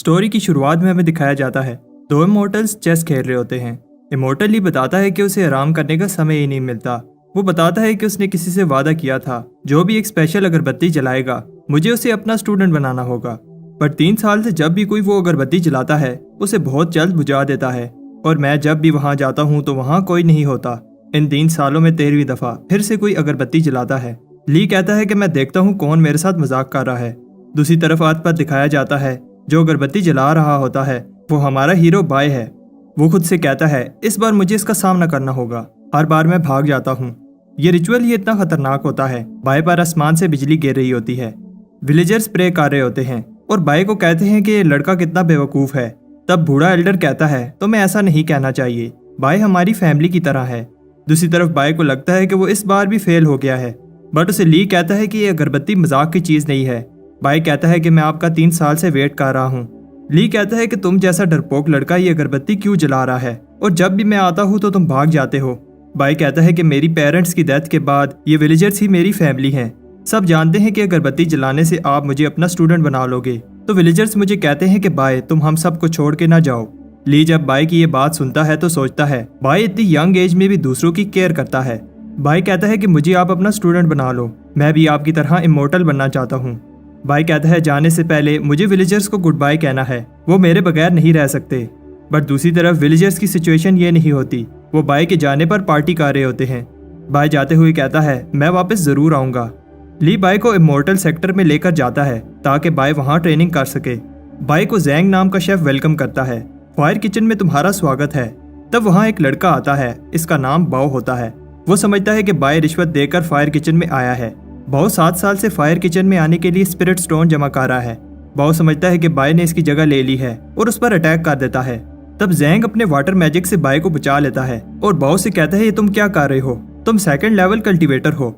Story की शुरुआत में हमें दिखाया जाता है दो इमोर्टल्स चेस खेल रहे होते हैं। इमोर्टल ही बताता है कि उसे आराम करने का समय ही नहीं मिलता। वो बताता है कि उसने किसी से वादा किया था जो भी एक स्पेशल अगरबत्ती जलाएगा मुझे उसे अपना स्टूडेंट बनाना होगा। पर 3 साल से जब भी कोई वो अगरबत्ती जलाता है उसे बहुत जल्द बुझा देता है और मैं जब भी वहाँ जाता हूँ तो वहाँ कोई नहीं होता। इन 3 सालों में 13वीं दफा फिर से कोई अगरबत्ती जलाता है। ली कहता है कि मैं देखता हूँ कौन मेरे साथ मजाक कर रहा है। दूसरी तरफ आत पर दिखाया जाता है जो अगरबत्ती जला रहा होता है वो हमारा हीरो बाय है। वो खुद से कहता है इस बार मुझे इसका सामना करना होगा, हर बार मैं भाग जाता हूँ। ये रिचुअल ही इतना खतरनाक होता है। बाय पर आसमान से बिजली गिर रही होती है। विलेजर्स प्रे कर रहे होते हैं और बाय को कहते हैं कि ये लड़का कितना बेवकूफ़ है। तब बूढ़ा एल्डर कहता है तो मैं ऐसा नहीं कहना चाहिए, बाय हमारी फैमिली की तरह है। दूसरी तरफ बाय को लगता है कि वो इस बार भी फेल हो गया है, बट उसे ली कहता है कि ये अगरबत्ती मजाक की चीज़ नहीं है। बाय कहता है कि मैं आपका 3 साल से वेट कर रहा हूँ। ली कहता है कि तुम जैसा डरपोक लड़का ये अगरबत्ती क्यों जला रहा है और जब भी मैं आता हूँ तो तुम भाग जाते हो। बाय कहता है कि मेरी पेरेंट्स की डेथ के बाद ये विलेजर्स ही मेरी फैमिली हैं। सब जानते हैं कि अगरबत्ती जलाने से आप मुझे अपना स्टूडेंट बना लोगे। तो विलेजर्स मुझे कहते हैं कि बाय तुम हम सबको छोड़ के ना जाओ। ली जब बाय की ये बात सुनता है तो सोचता है बाय इतनी यंग एज में भी दूसरों की केयर करता है। बाय कहता है कि मुझे आप अपना स्टूडेंट बना लो, मैं भी आपकी तरह इमोर्टल बनना चाहता हूँ। बाय कहता है जाने से पहले मुझे विलेजर्स को गुड बाय कहना है, वो मेरे बगैर नहीं रह सकते। बट दूसरी तरफ विलेजर्स की सिचुएशन ये नहीं होती। वो बाय के जाने पर पार्टी कर रहे होते हैं। बाय जाते हुए कहता है मैं वापस जरूर आऊंगा। ली बाय को इमोर्टल सेक्टर में लेकर जाता है ताकि बाय वहां ट्रेनिंग कर सके। बाय को जैंग नाम का शेफ वेलकम करता है। फायर किचन में तुम्हारा स्वागत है। तब वहां एक लड़का आता है, इसका नाम बाओ होता है। वो समझता है कि बाय रिश्वत देकर फायर किचन में आया है। बाओ 7 साल से फायर किचन में आने के लिए स्पिरिट स्टोन जमा कर रहा है। बाओ समझता है कि बाय ने इसकी जगह ले ली है और उस पर अटैक कर देता है। तब जैंग अपने वाटर मैजिक से बाय को बचा लेता है और बाओ से कहता है ये तुम क्या कर रहे हो, तुम 2nd लेवल कल्टीवेटर हो।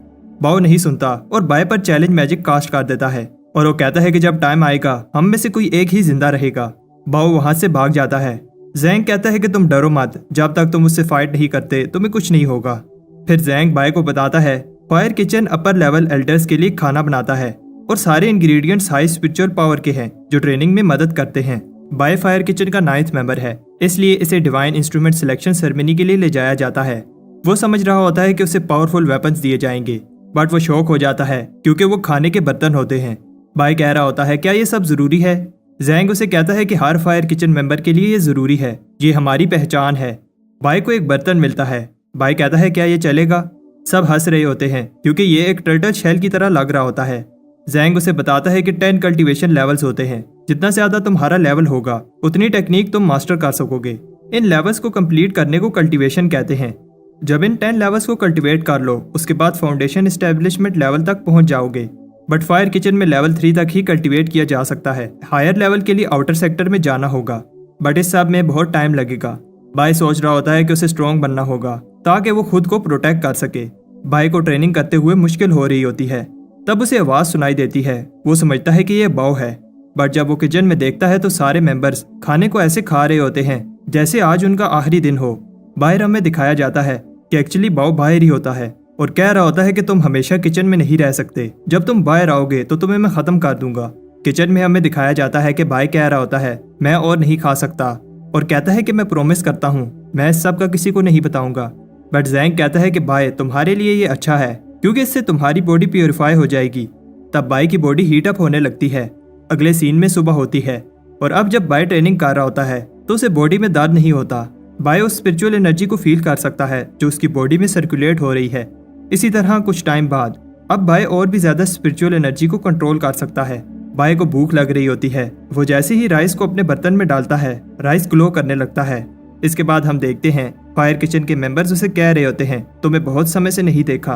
बाओ नहीं सुनता और बाय पर चैलेंज मैजिक कास्ट कर देता है और वो कहता है कि जब टाइम आएगा हम में से कोई एक ही जिंदा रहेगा। बाओ वहां से भाग जाता है। जैंग कहता है कि तुम डरो मत, जब तक तुम उससे फाइट नहीं करते तुम्हें कुछ नहीं होगा। फिर जैंग बाय को बताता है fire kitchen upper level elders के लिए खाना बनाता है और सारे इंग्रेडिएंट्स हाई स्पिरिचुअल पावर के हैं जो ट्रेनिंग में मदद करते हैं। बाय फायर किचन का 9th मेंबर है, इसलिए इसे डिवाइन इंस्ट्रूमेंट सिलेक्शन सेरेमनी के लिए ले जाया जाता है। वो समझ रहा होता है कि उसे पावरफुल वेपन्स दिए जाएंगे, बट वो शॉक हो जाता है क्योंकि वो खाने के बर्तन होते हैं। बाय कह रहा होता है क्या ये सब जरूरी है। जैंग उसे कहता है कि हर फायर किचन मेंबर के लिए ये जरूरी है, ये हमारी पहचान है। बाय को एक बर्तन मिलता है। बाय कहता है क्या ये चलेगा। सब हंस रहे होते हैं क्योंकि ये एक टर्टल शेल की तरह लग रहा होता है। जैंग उसे बताता है कि 10 कल्टीवेशन लेवल्स होते हैं, जितना ज्यादा तुम्हारा लेवल होगा उतनी टेक्निक तुम मास्टर कर सकोगे। इन लेवल्स को कंप्लीट करने को कल्टीवेशन कहते हैं। जब इन 10 लेवल्स को कल्टीवेट कर लो उसके बाद फाउंडेशन एस्टेब्लिशमेंट लेवल तक पहुंच जाओगे। बट फायर किचन में लेवल 3 तक ही कल्टीवेट किया जा सकता है। हायर लेवल के लिए आउटर सेक्टर में जाना होगा, बट इस सब में बहुत टाइम लगेगा। बाय सोच रहा होता है कि उसे स्ट्रॉन्ग बनना होगा ताकि वो खुद को प्रोटेक्ट कर सके। बाय को ट्रेनिंग करते हुए मुश्किल हो रही होती है। तब उसे आवाज सुनाई देती है। वो समझता है कि ये बाओ है, बट जब वो किचन में देखता है तो सारे मेंबर्स खाने को ऐसे खा रहे होते हैं जैसे आज उनका आखिरी दिन हो। बाहर में दिखाया जाता है कि एक्चुअली बाओ बाहर ही होता है और कह रहा होता है कि तुम हमेशा किचन में नहीं रह सकते, जब तुम बाहर आओगे तो तुम्हें मैं खत्म कर दूंगा। किचन में हमें दिखाया जाता है कि बाय कह रहा होता है मैं और नहीं खा सकता और कहता है कि मैं प्रॉमिस करता हूँ मैं इस सब का किसी को नहीं बताऊंगा। बट जैंग कहता है कि बाय तुम्हारे लिए ये अच्छा है क्योंकि इससे तुम्हारी बॉडी प्योरीफाई हो जाएगी। तब बाय की बॉडी हीट अप होने लगती है। अगले सीन में सुबह होती है और अब जब बाय ट्रेनिंग कर रहा होता है तो उसे बॉडी में दर्द नहीं होता। बाय उस स्पिरिचुअल एनर्जी को फील कर सकता है जो उसकी बॉडी में सर्कुलेट हो रही है। इसी तरह कुछ टाइम बाद अब बाय और भी ज्यादा स्पिरिचुअल एनर्जी को कंट्रोल कर सकता है। बाय को भूख लग रही होती है। वो जैसे ही राइस को अपने बर्तन में डालता है राइस ग्लो करने लगता है। इसके बाद हम देखते हैं फायर किचन के मेंबर्स उसे कह रहे होते हैं तुम्हें बहुत समय से नहीं देखा।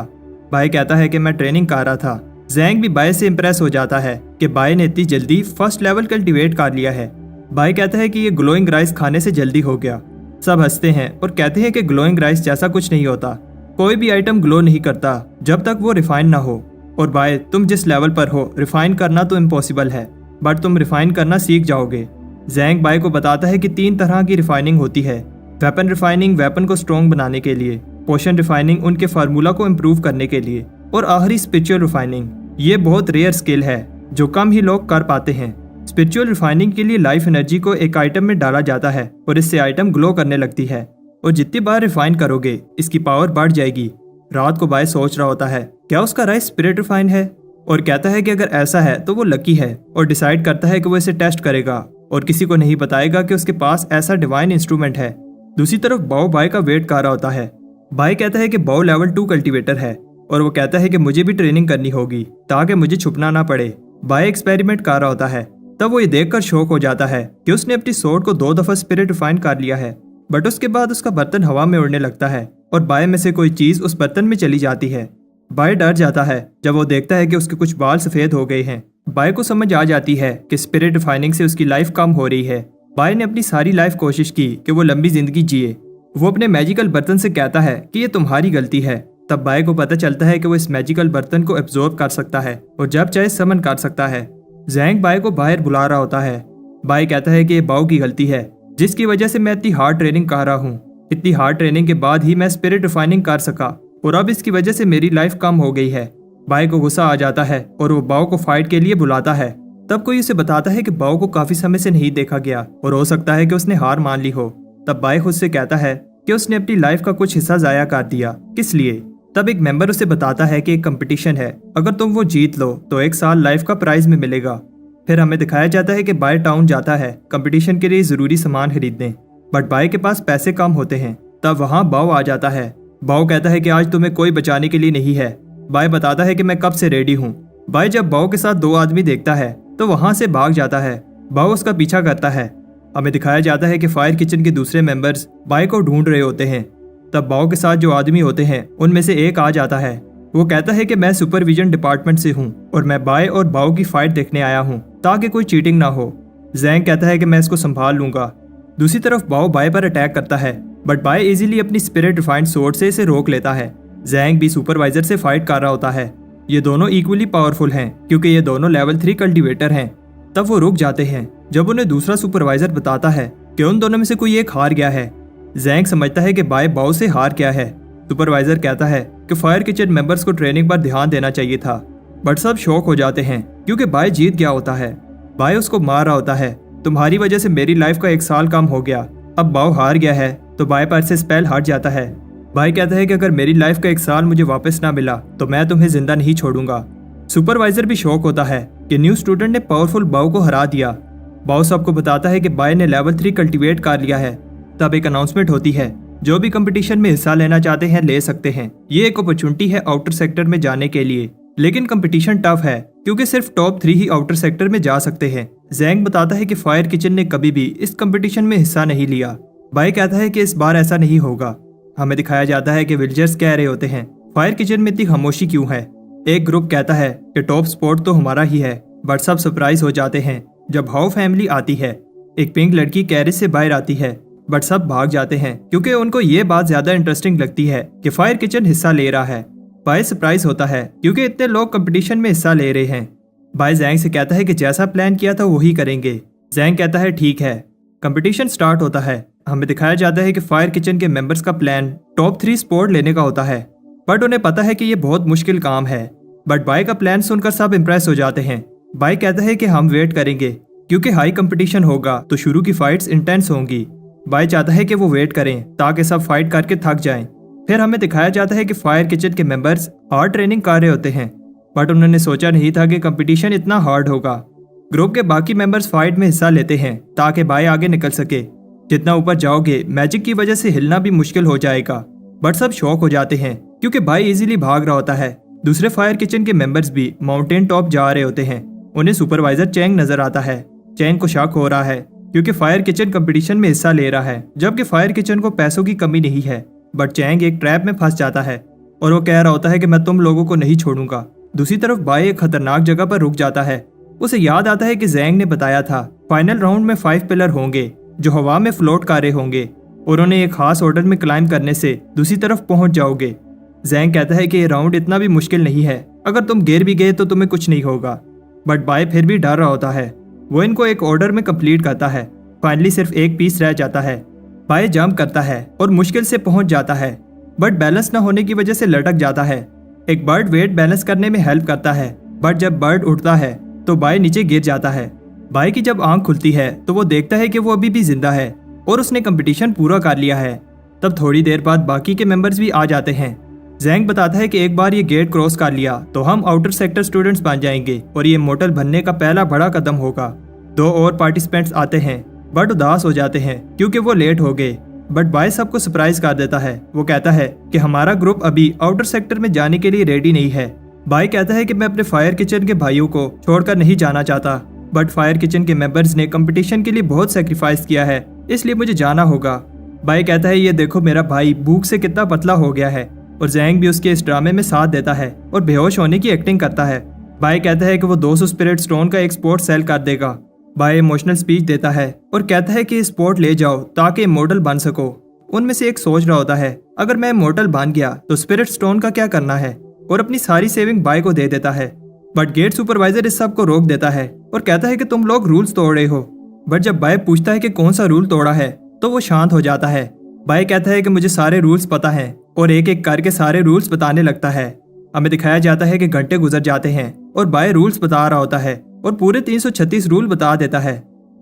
बाय कहता है कि मैं ट्रेनिंग कर रहा था। जैंग भी बाय से इंप्रेस हो जाता है कि बाय ने इतनी जल्दी 1st लेवल कल्टीवेट कर लिया है। बाय कहता है कि ये ग्लोइंग राइस खाने से जल्दी हो गया। सब हंसते हैं और कहते हैं कि ग्लोइंग राइस जैसा कुछ नहीं होता, कोई भी आइटम ग्लो नहीं करता जब तक वो रिफाइन ना हो। और बाय तुम जिस लेवल पर हो रिफाइन करना तो इम्पॉसिबल है, बट तुम रिफाइन करना सीख जाओगे। जैंग बाय को बताता है कि 3 तरह की रिफाइनिंग होती है। वेपन रिफाइनिंग वेपन को स्ट्रॉन्ग बनाने के लिए, पोशन रिफाइनिंग उनके फार्मूला को इम्प्रूव करने के लिए और आखिरी स्पिरिचुअल रिफाइनिंग। ये बहुत रेयर स्किल है जो कम ही लोग कर पाते हैं। स्पिरिचुअल रिफाइनिंग के लिए लाइफ एनर्जी को एक आइटम में डाला जाता है और इससे आइटम ग्लो करने लगती है और जितनी बार रिफाइन करोगे इसकी पावर बढ़ जाएगी। रात को बाय सोच रहा होता है क्या उसका राइस स्पिरिट रिफाइन है और कहता है कि अगर ऐसा है तो वो लकी है और डिसाइड करता है कि वो इसे टेस्ट करेगा और किसी को नहीं बताएगा कि उसके पास ऐसा डिवाइन इंस्ट्रूमेंट है। दूसरी तरफ बाओ बाय का वेट कर रहा होता है। बाय कहता है कि बाओ लेवल 2 कल्टीवेटर है और वो कहता है कि मुझे भी ट्रेनिंग करनी होगी ताकि मुझे छुपना ना पड़े। बाय एक्सपेरिमेंट कर रहा होता है तब वो ये देखकर शौक हो जाता है कि उसने अपनी सोर्ड को 2 दफा स्पिरिट रिफाइन कर लिया है, बट उसके बाद उसका बर्तन हवा में उड़ने लगता है और बाय में से कोई चीज उस बर्तन में चली जाती है। बाय डर जाता है जब वो देखता है कि उसके कुछ बाल सफेद हो गए हैं। बाय को समझ आ जाती है कि स्पिरिट रिफाइनिंग से उसकी लाइफ कम हो रही है। बाय ने अपनी सारी लाइफ कोशिश की कि वो लंबी जिंदगी जिए। वो अपने मैजिकल बर्तन से कहता है कि ये तुम्हारी गलती है। तब बाय को पता चलता है कि वो इस मैजिकल बर्तन को एब्जॉर्ब कर सकता है और जब चाहे समन कर सकता है। जैंग बाय को बाहर बुला रहा होता है। बाय कहता है कि ये बाओ की गलती है जिसकी वजह से मैं इतनी हार्ड ट्रेनिंग कर रहा हूँ। इतनी हार्ड ट्रेनिंग के बाद ही मैं स्पिरिट रिफाइनिंग कर सका और अब इसकी वजह से मेरी लाइफ कम हो गई है। बाय को गुस्सा आ जाता है और वो बाओ को फाइट के लिए बुलाता है। तब कोई उसे बताता है कि बाओ को काफी समय से नहीं देखा गया और हो सकता है कि उसने हार मान ली हो। तब बाय खुद से कहता है कि उसने अपनी लाइफ का कुछ हिस्सा जाया कर दिया, किस लिए। तब एक मेंबर उसे बताता है कि एक कंपटीशन है, अगर तुम वो जीत लो तो 1 साल लाइफ का प्राइज में मिलेगा। फिर हमें दिखाया जाता है कि बाय टाउन जाता है कंपटीशन के लिए जरूरी सामान खरीदने, बट बाय के पास पैसे कम होते हैं। तब वहाँ बाओ आ जाता है। बाओ कहता है कि आज तुम्हें कोई बचाने के लिए नहीं है। बाय बताता है कि मैं कब से रेडी हूँ। बाय जब बाओ के साथ 2 आदमी देखता है तो वहाँ से भाग जाता है। बाओ उसका पीछा करता है। हमें दिखाया जाता है कि फायर किचन के दूसरे मेंबर्स बाय को ढूंढ रहे होते हैं। तब बाओ के साथ जो आदमी होते हैं उनमें से एक आ जाता है। वो कहता है कि मैं सुपरविजन डिपार्टमेंट से हूँ और मैं बाय और बाओ की फाइट देखने आया हूँ ताकि कोई चीटिंग ना हो। जैंग कहता है कि मैं इसको संभाल लूंगा। दूसरी तरफ बाओ बाय पर अटैक करता है, बट बाय इजीली अपनी स्पिरिट रिफाइंड सोर्ड से इसे रोक लेता है। जैंग भी सुपरवाइजर से फाइट कर रहा होता है। ये दोनों इक्वली पावरफुल हैं क्योंकि ये दोनों लेवल 3 कल्टीवेटर हैं। तब वो रुक जाते हैं जब उन्हें दूसरा सुपरवाइजर बताता है कि उन दोनों में से कोई एक हार गया है। जैंग समझता है कि बाय बाओ से हार गया है। सुपरवाइजर कहता है कि फायर किचन मेंबर्स को ट्रेनिंग पर ध्यान देना चाहिए था, बट सब शॉक हो जाते हैं क्योंकि बाय जीत गया होता है। बाय उसको मार रहा होता है, तुम्हारी वजह से मेरी लाइफ का 1 साल कम हो गया। अब बाओ हार गया है तो बाय पर से स्पेल हट जाता है। बाय कहता है कि अगर मेरी लाइफ का 1 साल मुझे वापस ना मिला तो मैं तुम्हें जिंदा नहीं छोड़ूंगा। सुपरवाइजर भी शॉक होता है कि न्यू स्टूडेंट ने पावरफुल बाओ को हरा दिया। बाओ सबको बताता है कि बाय ने लेवल 3 कल्टीवेट कर लिया है। तब एक अनाउंसमेंट होती है, जो भी कंपटीशन में हिस्सा लेना चाहते हैं ले सकते हैं। ये एक अपॉर्चुनिटी है आउटर सेक्टर में जाने के लिए, लेकिन कंपटीशन टफ है क्योंकि सिर्फ टॉप 3 ही आउटर सेक्टर में जा सकते हैं। जैंग बताता है कि फायर किचन ने कभी भी इस कंपटीशन में हिस्सा नहीं लिया। बाय कहता है कि इस बार ऐसा नहीं होगा। हमें दिखाया जाता है कि विलेजर्स कह रहे होते हैं फायर किचन में इतनी खामोशी क्यों है। एक ग्रुप कहता है कि टॉप स्पॉट तो हमारा ही है, बट सब सरप्राइज हो जाते हैं जब हाउ फैमिली आती है। एक पिंक लड़की कैरेज से बाहर आती है, बट सब भाग जाते हैं क्योंकि उनको ये बात ज्यादा इंटरेस्टिंग लगती है कि फायर किचन हिस्सा ले रहा है। बाय सरप्राइज होता है क्योंकि इतने लोग कंपटीशन में हिस्सा ले रहे हैं। बाय जैंग से कहता है कि जैसा प्लान किया था वही करेंगे। जैंग कहता है ठीक है। कंपटीशन स्टार्ट होता है। हमें दिखाया जाता है कि फायर किचन के मेंबर्स का प्लान टॉप 3 स्पॉट लेने का होता है, बट उन्हें पता है कि ये बहुत मुश्किल काम है। बट बाय का प्लान सुनकर सब इम्प्रेस हो जाते हैं। बाय कहता है कि हम वेट करेंगे क्योंकि हाई कंपटीशन होगा तो शुरू की फाइट्स इंटेंस होंगी। बाय चाहता है कि वो वेट करें ताकि सब फाइट करके थक जाएं। फिर हमें दिखाया जाता है कि फायर किचन के मेंबर्स हार्ड ट्रेनिंग कर रहे होते हैं, बट उन्होंने सोचा नहीं था कि कंपटीशन इतना हार्ड होगा। ग्रुप के बाकी मेंबर्स फाइट में हिस्सा लेते हैं ताकि बाय आगे निकल सके। जितना ऊपर जाओगे मैजिक की वजह से हिलना भी मुश्किल हो जाएगा, बट सब शॉक हो जाते हैं क्योंकि बाय इजीली भाग रहा होता है। दूसरे फायर किचन के मेंबर्स भी माउंटेन टॉप जा रहे होते हैं। उन्हें सुपरवाइजर चैंग नजर आता है। चैंग को शक हो रहा है क्योंकि फायर किचन कंपटीशन में हिस्सा ले रहा है, जबकि फायर किचन को पैसों की कमी नहीं है। बट चैंग एक ट्रैप में फंस जाता है और वो कह रहा होता है कि मैं तुम लोगों को नहीं छोड़ूंगा। दूसरी तरफ बाय एक खतरनाक जगह पर रुक जाता है। उसे याद आता है कि जैंग ने बताया था फाइनल राउंड में 5 पिलर होंगे जो हवा में फ्लोट कर रहे होंगे और उन्हें एक खास ऑर्डर में क्लाइंब करने से दूसरी तरफ पहुंच जाओगे। जैंग कहता है कि ये राउंड इतना भी मुश्किल नहीं है, अगर तुम गिर भी गए तो तुम्हें कुछ नहीं होगा। बट बाय फिर भी डर रहा होता है। वो इनको एक ऑर्डर में कंप्लीट करता है। फाइनली सिर्फ एक पीस रह जाता है। बाय जंप करता है और मुश्किल से पहुंच जाता है, बट बैलेंस न होने की वजह से लटक जाता है। एक बर्ड वेट बैलेंस करने में हेल्प करता है, बट जब बर्ड उठता है तो बाय नीचे गिर जाता है। बाई की जब आंख खुलती है तो वो देखता है कि वो अभी भी जिंदा है और उसने कंपटीशन पूरा कर लिया है। तब थोड़ी देर बाद बाकी के मेंबर्स भी आ जाते हैं। जैंग बताता है कि एक बार ये गेट क्रॉस कर लिया तो हम आउटर सेक्टर स्टूडेंट्स बन जाएंगे और ये इमॉर्टल बनने का पहला बड़ा कदम होगा। 2 और पार्टिसिपेंट्स आते हैं बट उदास हो जाते हैं क्योंकि वो लेट हो गए। बट बाय सबको सरप्राइज कर देता है। वो कहता है कि हमारा ग्रुप अभी आउटर सेक्टर में जाने के लिए रेडी नहीं है। बाय कहता है कि मैं अपने फायर किचन के भाइयों को छोड़कर नहीं जाना चाहता, बट फायर किचन के मेंबर्स ने कंपटीशन के लिए बहुत सेक्रीफाइस किया है, इसलिए मुझे जाना होगा। बाय कहता है ये देखो मेरा भाई भूख से कितना पतला हो गया है, और जैंग भी उसके इस ड्रामे में साथ देता है और बेहोश होने की एक्टिंग करता है। बाय कहता है कि वो 200 स्पिरिट स्टोन का एक स्पोर्ट सेल कर देगा। बाय इमोशनल स्पीच देता है और कहता है कि स्पोर्ट ले जाओ ताकि इमॉर्टल बन सको। उनमें से एक सोच रहा होता है अगर मैं इमॉर्टल बन गया तो स्पिरिट स्टोन का क्या करना है, और अपनी सारी सेविंग बाय को दे देता है। बट गेट सुपरवाइजर इस सब को रोक देता है और कहता है कि तुम लोग रूल्स तोड़ रहे हो। बट जब बाय पूछता है कि कौन सा रूल तोड़ा है तो वो शांत हो जाता है। बाय कहता है कि मुझे सारे रूल्स पता है और एक एक करके सारे रूल्स बताने लगता है। हमें दिखाया जाता है कि घंटे गुजर जाते हैं और बाय रूल्स बता रहा होता है और पूरे 336 रूल बता देता है।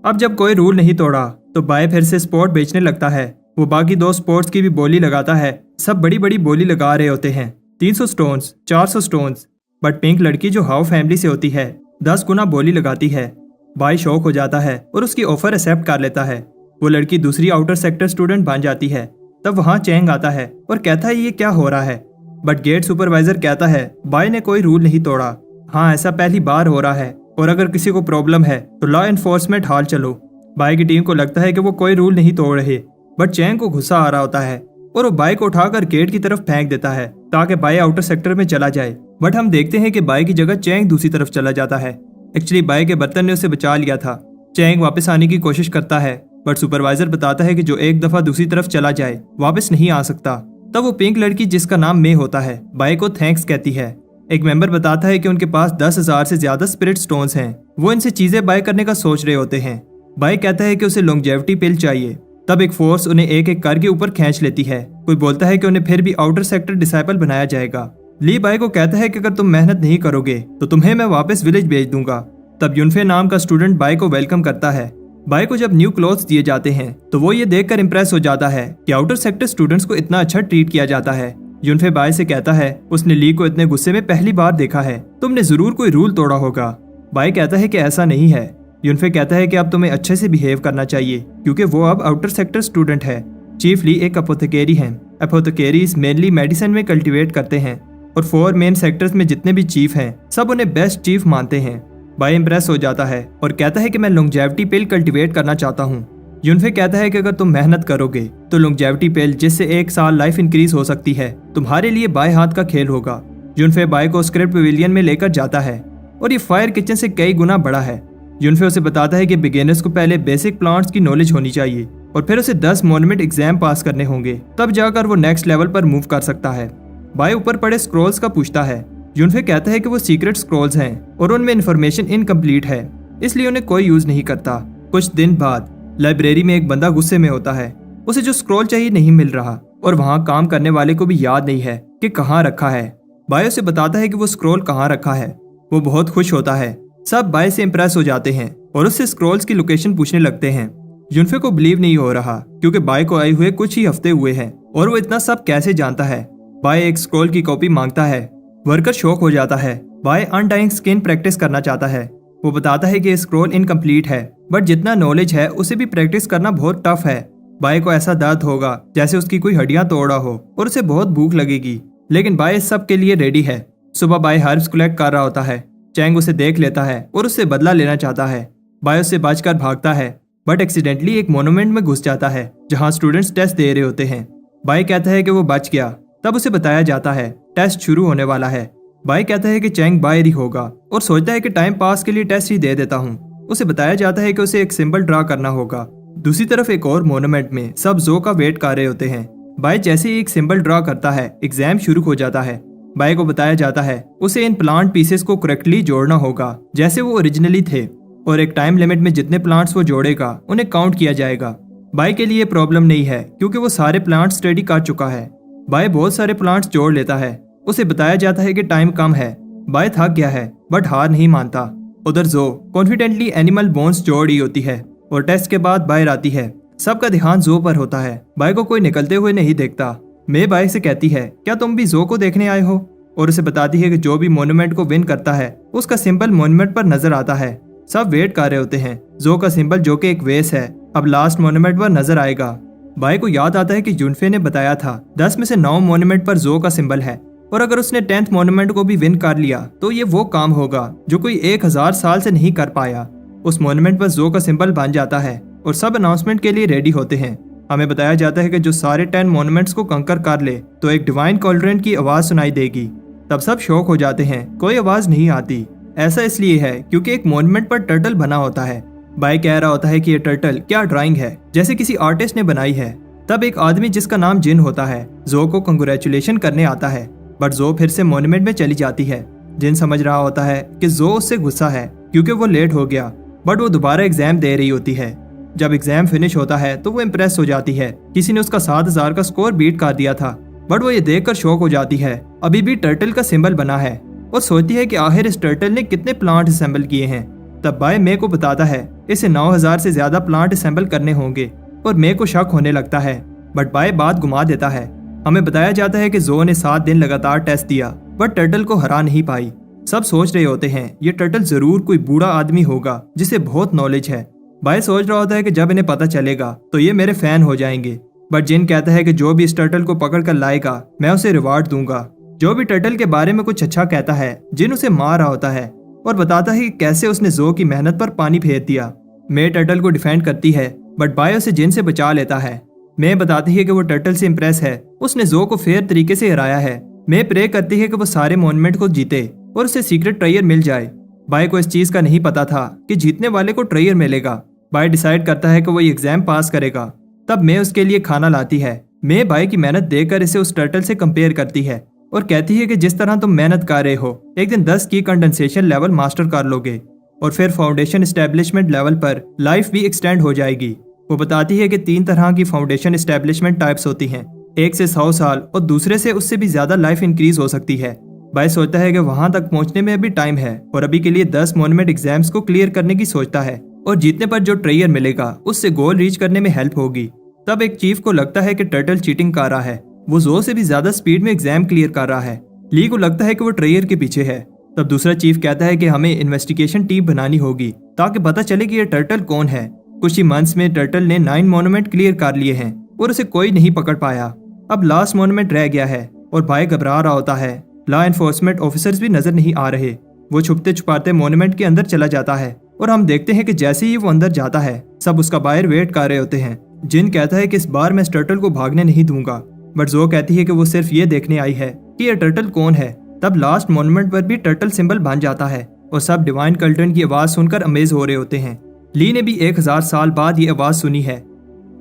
अब जब कोई रूल नहीं तोड़ा तो बाय फिर से स्पोर्ट बेचने लगता है। वो बाकी 2 स्पोर्ट्स की भी बोली लगाता है। सब बड़ी बड़ी बोली लगा रहे होते हैं, 300 स्टोन्स, 400 स्टोन्स। बट पिंक लड़की जो हाउ फैमिली से होती है 10 गुना बोली लगाती है। बाय शौक हो जाता है और उसकी ऑफर एक्सेप्ट कर लेता है। वो लड़की दूसरी आउटर सेक्टर स्टूडेंट बन जाती है। तब वहाँ चैंग आता है और कहता है ये क्या हो रहा है। बट गेट सुपरवाइजर कहता है बाय ने कोई रूल नहीं तोड़ा। हाँ, ऐसा पहली बार हो रहा है और अगर किसी को प्रॉब्लम है तो लॉ एनफोर्समेंट हाल चलो। बाय की टीम को लगता है कि वो कोई रूल नहीं तोड़ रहे, बट चैंग को गुस्सा आ रहा होता है और वो बाय को उठाकर गेट की तरफ फेंक देता है ताकि बाय आउटर सेक्टर में चला जाए। बट हम देखते हैं कि बाय की जगह चैंग दूसरी तरफ चला जाता है। एक्चुअली बाय के बर्तन ने उसे बचा लिया था। चैंग वापस आने की कोशिश करता है बट सुपरवाइजर बताता है कि जो एक दफा दूसरी तरफ चला जाए वापस नहीं आ सकता। तब वो पिंक लड़की जिसका नाम मे होता है बाय को थैंक्स कहती है। एक मेंबर बताता है कि उनके पास 10,000 से ज्यादा स्पिरिट स्टोन्स हैं। वो इनसे चीजें बाय करने का सोच रहे होते हैं। बाय कहता है कि उसे लॉन्जेविटी पिल चाहिए। तब एक फोर्स उन्हें एक एक करके ऊपर खींच लेती है। कोई बोलता है कि उन्हें फिर भी आउटर सेक्टर डिसाइपल बनाया जाएगा। ली बाय को कहता है कि अगर तुम मेहनत नहीं करोगे तो तुम्हें मैं वापस विलेज भेज दूंगा। तब यूनफे नाम का स्टूडेंट बाय को वेलकम करता है। बाय को जब न्यू क्लोथ्स दिए जाते हैं तो वो ये देखकर इंप्रेस हो जाता है कि आउटर सेक्टर स्टूडेंट्स को इतना अच्छा ट्रीट किया जाता है। यूनफे बाय से कहता है उसने ली को इतने गुस्से में पहली बार देखा है, तुमने जरूर कोई रूल तोड़ा होगा। बाय कहता है कि ऐसा नहीं है। यूनफे कहता है कि अब तुम्हें अच्छे से बिहेव करना चाहिए क्योंकि वो अब आउटर सेक्टर स्टूडेंट है। चीफ ली एक अपोथेकेरी हैं। अपोथेकेरीज मेनली मेडिसिन में कल्टीवेट करते हैं और 4 मेन सेक्टर्स में जितने भी चीफ हैं सब उन्हें बेस्ट चीफ मानते हैं। बाय इंप्रेस हो जाता है और कहता है कि मैं लॉन्जेविटी पिल कल्टीवेट करना चाहता हूँ। यूनफे कहता है कि अगर तुम मेहनत करोगे तो लॉन्जेविटी पिल जिससे 1 साल लाइफ इंक्रीज हो सकती है तुम्हारे लिए बाय हाथ का खेल होगा। यूनफे बाय को स्क्रिप्ट पवेलियन में लेकर जाता है और ये फायर किचन से कई गुना बड़ा है। यूनफे उसे बताता है कि बिगिनर्स को पहले बेसिक प्लांट्स की नॉलेज होनी चाहिए और फिर उसे 10 मोनमेंट एग्जाम पास करने होंगे, तब जाकर वो नेक्स्ट लेवल पर मूव कर सकता है। बाय ऊपर पड़े स्क्रॉल्स का पूछता है। यूनफे कहता है कि वो सीक्रेट स्क्रॉल्स हैं और उनमें इन्फॉर्मेशन इनकम्प्लीट है, इसलिए उन्हें कोई यूज नहीं करता। कुछ दिन बाद लाइब्रेरी में एक बंदा गुस्से में होता है। उसे जो स्क्रॉल चाहिए नहीं मिल रहा और वहाँ काम करने वाले को भी याद नहीं है कि कहाँ रखा है। बाय उसे बताता है कि वो स्क्रॉल कहाँ रखा है। वो बहुत खुश होता है। सब बाय से इंप्रेस हो जाते हैं और उससे स्क्रॉल्स की लोकेशन पूछने लगते हैं। यूनफे को बिलीव नहीं हो रहा क्योंकि बाय को आए हुए कुछ ही हफ्ते हुए हैं और वो इतना सब कैसे जानता है। बाय एक स्क्रॉल की कॉपी मांगता है। वर्कर शॉक हो जाता है। बाय अनडाइंग स्किन प्रैक्टिस करना चाहता है। वो बताता है कि स्क्रॉल इनकम्प्लीट है, बट जितना नॉलेज है उसे भी प्रैक्टिस करना बहुत टफ है। बाय को ऐसा दर्द होगा जैसे उसकी कोई हड्डियां तोड़ा हो और उसे बहुत भूख लगेगी, लेकिन बाय इस सब के लिए रेडी है। सुबह बाय हर्ब्स कलेक्ट कर रहा होता है। चैंग उसे देख लेता है और उससे बदला लेना चाहता है। बाय उससे बचकर भागता है बट एक्सीडेंटली एक मोन्यूमेंट में घुस जाता है जहां स्टूडेंट्स टेस्ट दे रहे होते हैं। बाय कहता है कि वो बच गया। तब उसे बताया जाता है टेस्ट शुरू होने वाला है। बाय कहता है कि चैंग बाहर ही होगा और सोचता है कि टाइम पास के लिए टेस्ट ही दे देता हूँ। उसे बताया जाता है कि उसे एक सिंबल ड्रा करना होगा। दूसरी तरफ एक और मोन्यूमेंट में सब जो का वेट कर रहे होते हैं। बाय जैसे ही एक सिंबल ड्रा करता है एग्जाम शुरू हो जाता है। बाय को बताया जाता है उसे इन प्लांट पीसेस को करेक्टली जोड़ना होगा जैसे वो ओरिजिनली थे और एक टाइम लिमिट में जितने प्लांट्स वो जोड़ेगा उन्हें काउंट किया जाएगा। बाय के लिए प्रॉब्लम नहीं है क्योंकि वो सारे प्लांट्स स्टडी कर चुका है। बाय बहुत सारे प्लांट्स जोड़ लेता है। उसे बताया जाता है कि टाइम कम है। बाय थक गया है बट हार नहीं मानता उधर जो कॉन्फिडेंटली एनिमल बोन्स जोड़ रही होती है और टेस्ट के बाद बाहर आती है। सबका ध्यान जो पर होता है। बाय को कोई निकलते हुए नहीं देखता। मैं बाय से कहती है, क्या तुम भी जो को देखने आए हो? और उसे बताती है कि जो भी मोन्यूमेंट को विन करता है उसका सिंबल मोन्यूमेंट पर नजर आता है। सब वेट कर रहे होते हैं। जो का सिंबल जो कि एक वेस है अब लास्ट मोन्यूमेंट पर नजर आएगा। बाय को याद आता है कि जुनफे ने बताया था 10 में से 9 मोन्यूमेंट पर जो का सिंबल है और अगर उसने 10th मोन्यूमेंट को भी विन कर लिया तो ये वो काम होगा जो कोई 1000 साल से नहीं कर पाया। उस मोन्यूमेंट पर जो का सिंबल बन जाता है और सब अनाउंसमेंट के लिए रेडी होते हैं। हमें बताया जाता है कि जो सारे 10 मोन्यूमेंट्स को कंकर कर ले तो एक डिवाइन कॉलरेंट की आवाज सुनाई देगी। तब सब शॉक हो जाते हैं, कोई आवाज नहीं आती। ऐसा इसलिए है क्योंकि एक मोन्यूमेंट पर टर्टल बना होता है। बाय कह रहा होता है कि ये टर्टल क्या ड्राइंग है, जैसे किसी आर्टिस्ट ने बनाई है। तब एक आदमी जिसका नाम जिन होता है जो को कंग्रेचुलेशन करने आता है, बट जो फिर से मोन्यूमेंट में चली जाती है। जिन समझ रहा होता है कि जो उससे गुस्सा है क्योंकि वो लेट हो गया, बट वो दोबारा एग्जाम दे रही होती है। जब एग्जाम फिनिश होता है तो वो इम्प्रेस हो जाती है। किसी ने उसका 7000 का स्कोर बीट कर दिया था, बट वो ये देखकर शॉक हो जाती है अभी भी टर्टल का सिंबल बना है और सोचती है कि आखिर इस टर्टल ने कितने प्लांट असेंबल किए हैं। तब बाय मे को बताता है इसे 9000 से ज्यादा प्लांट असेंबल करने होंगे और मे को शक होने लगता है, बट बाय बात घुमा देता है। हमें बताया जाता है कि जो ने 7 दिन लगातार टेस्ट दिया बट टर्टल को हरा नहीं पाई। सब सोच रहे होते हैं ये टर्टल जरूर कोई बूढ़ा आदमी होगा जिसे बहुत नॉलेज है। बाय सोच रहा होता है कि जब इन्हें पता चलेगा तो ये मेरे फैन हो जाएंगे, बट जिन कहता है कि जो भी इस टर्टल को पकड़ कर लाएगा मैं उसे रिवार्ड दूंगा। जो भी टर्टल के बारे में कुछ अच्छा कहता है, जिन उसे मार रहा होता है और बताता है कि कैसे उसने जो की मेहनत पर पानी फेर दिया। मे टर्टल को डिफेंड करती है बट बाय उसे जिन से बचा लेता है। मे बताती है कि वो टर्टल से इम्प्रेस है, उसने जो को फेयर तरीके से हराया है। मे प्रे करती है कि वो सारे मोन्यूमेंट को जीते और उसे सीक्रेट ट्रेयर मिल जाए। बाय को इस चीज का नहीं पता था कि जीतने वाले को ट्रेयर मिलेगा। बाय डिसाइड करता है कि वो एग्जाम पास करेगा। तब मे उसके लिए खाना लाती है। मे बाय की मेहनत देखकर इसे उस टर्टल से कंपेयर करती है और कहती है कि जिस तरह तुम मेहनत कर रहे हो एक दिन 10 की कंडेंसेशन लेवल मास्टर कर लोगे और फिर फाउंडेशन एस्टेब्लिशमेंट लेवल पर लाइफ भी एक्सटेंड हो जाएगी। वो बताती है कि 3 तरह की फाउंडेशन एस्टेब्लिशमेंट टाइप्स होती हैं, एक से 100 साल और दूसरे से उससे भी ज्यादा लाइफ इंक्रीज हो सकती है। बाय सोचता है कि वहां तक पहुंचने में अभी टाइम है और अभी के लिए 10 मोन्यूमेंट एग्जाम्स को क्लियर करने की सोचता है और जीतने पर जो ट्रेयर मिलेगा उससे गोल रीच करने में हेल्प होगी। तब एक चीफ को लगता है कि टर्टल चीटिंग कर रहा है, वो जो से भी ज्यादा स्पीड में एग्जाम क्लियर कर रहा है। ली को लगता है कि वो ट्रेयर के पीछे है। तब दूसरा चीफ कहता है कि हमें इन्वेस्टिगेशन टीम बनानी होगी ताकि पता चले कि ये टर्टल कौन है। कुछ ही मंथ्स में टर्टल ने 9 मोन्यूमेंट क्लियर कर लिए हैं और उसे कोई नहीं पकड़ पाया। अब लास्ट मोन्यूमेंट रह गया है और बाय घबरा रहा होता है। लॉ एनफोर्समेंट ऑफिसर्स भी नजर नहीं आ रहे। वो छुपते छुपाते मोन्यूमेंट के अंदर चला जाता है और हम देखते हैं कि जैसे ही वो अंदर जाता है सब उसका बाहर वेट कर रहे होते हैं। जिन कहता है कि इस बार मैं इस टर्टल को भागने नहीं दूंगा, बट जो कहती है कि वो सिर्फ ये देखने आई है कि ये टर्टल कौन है। तब लास्ट मोन्यूमेंट पर भी टर्टल सिंबल बन जाता है और सब डिवाइन कल्टन की आवाज सुनकर अमेज हो रहे होते हैं। ली ने भी 1000 साल बाद ये आवाज सुनी है।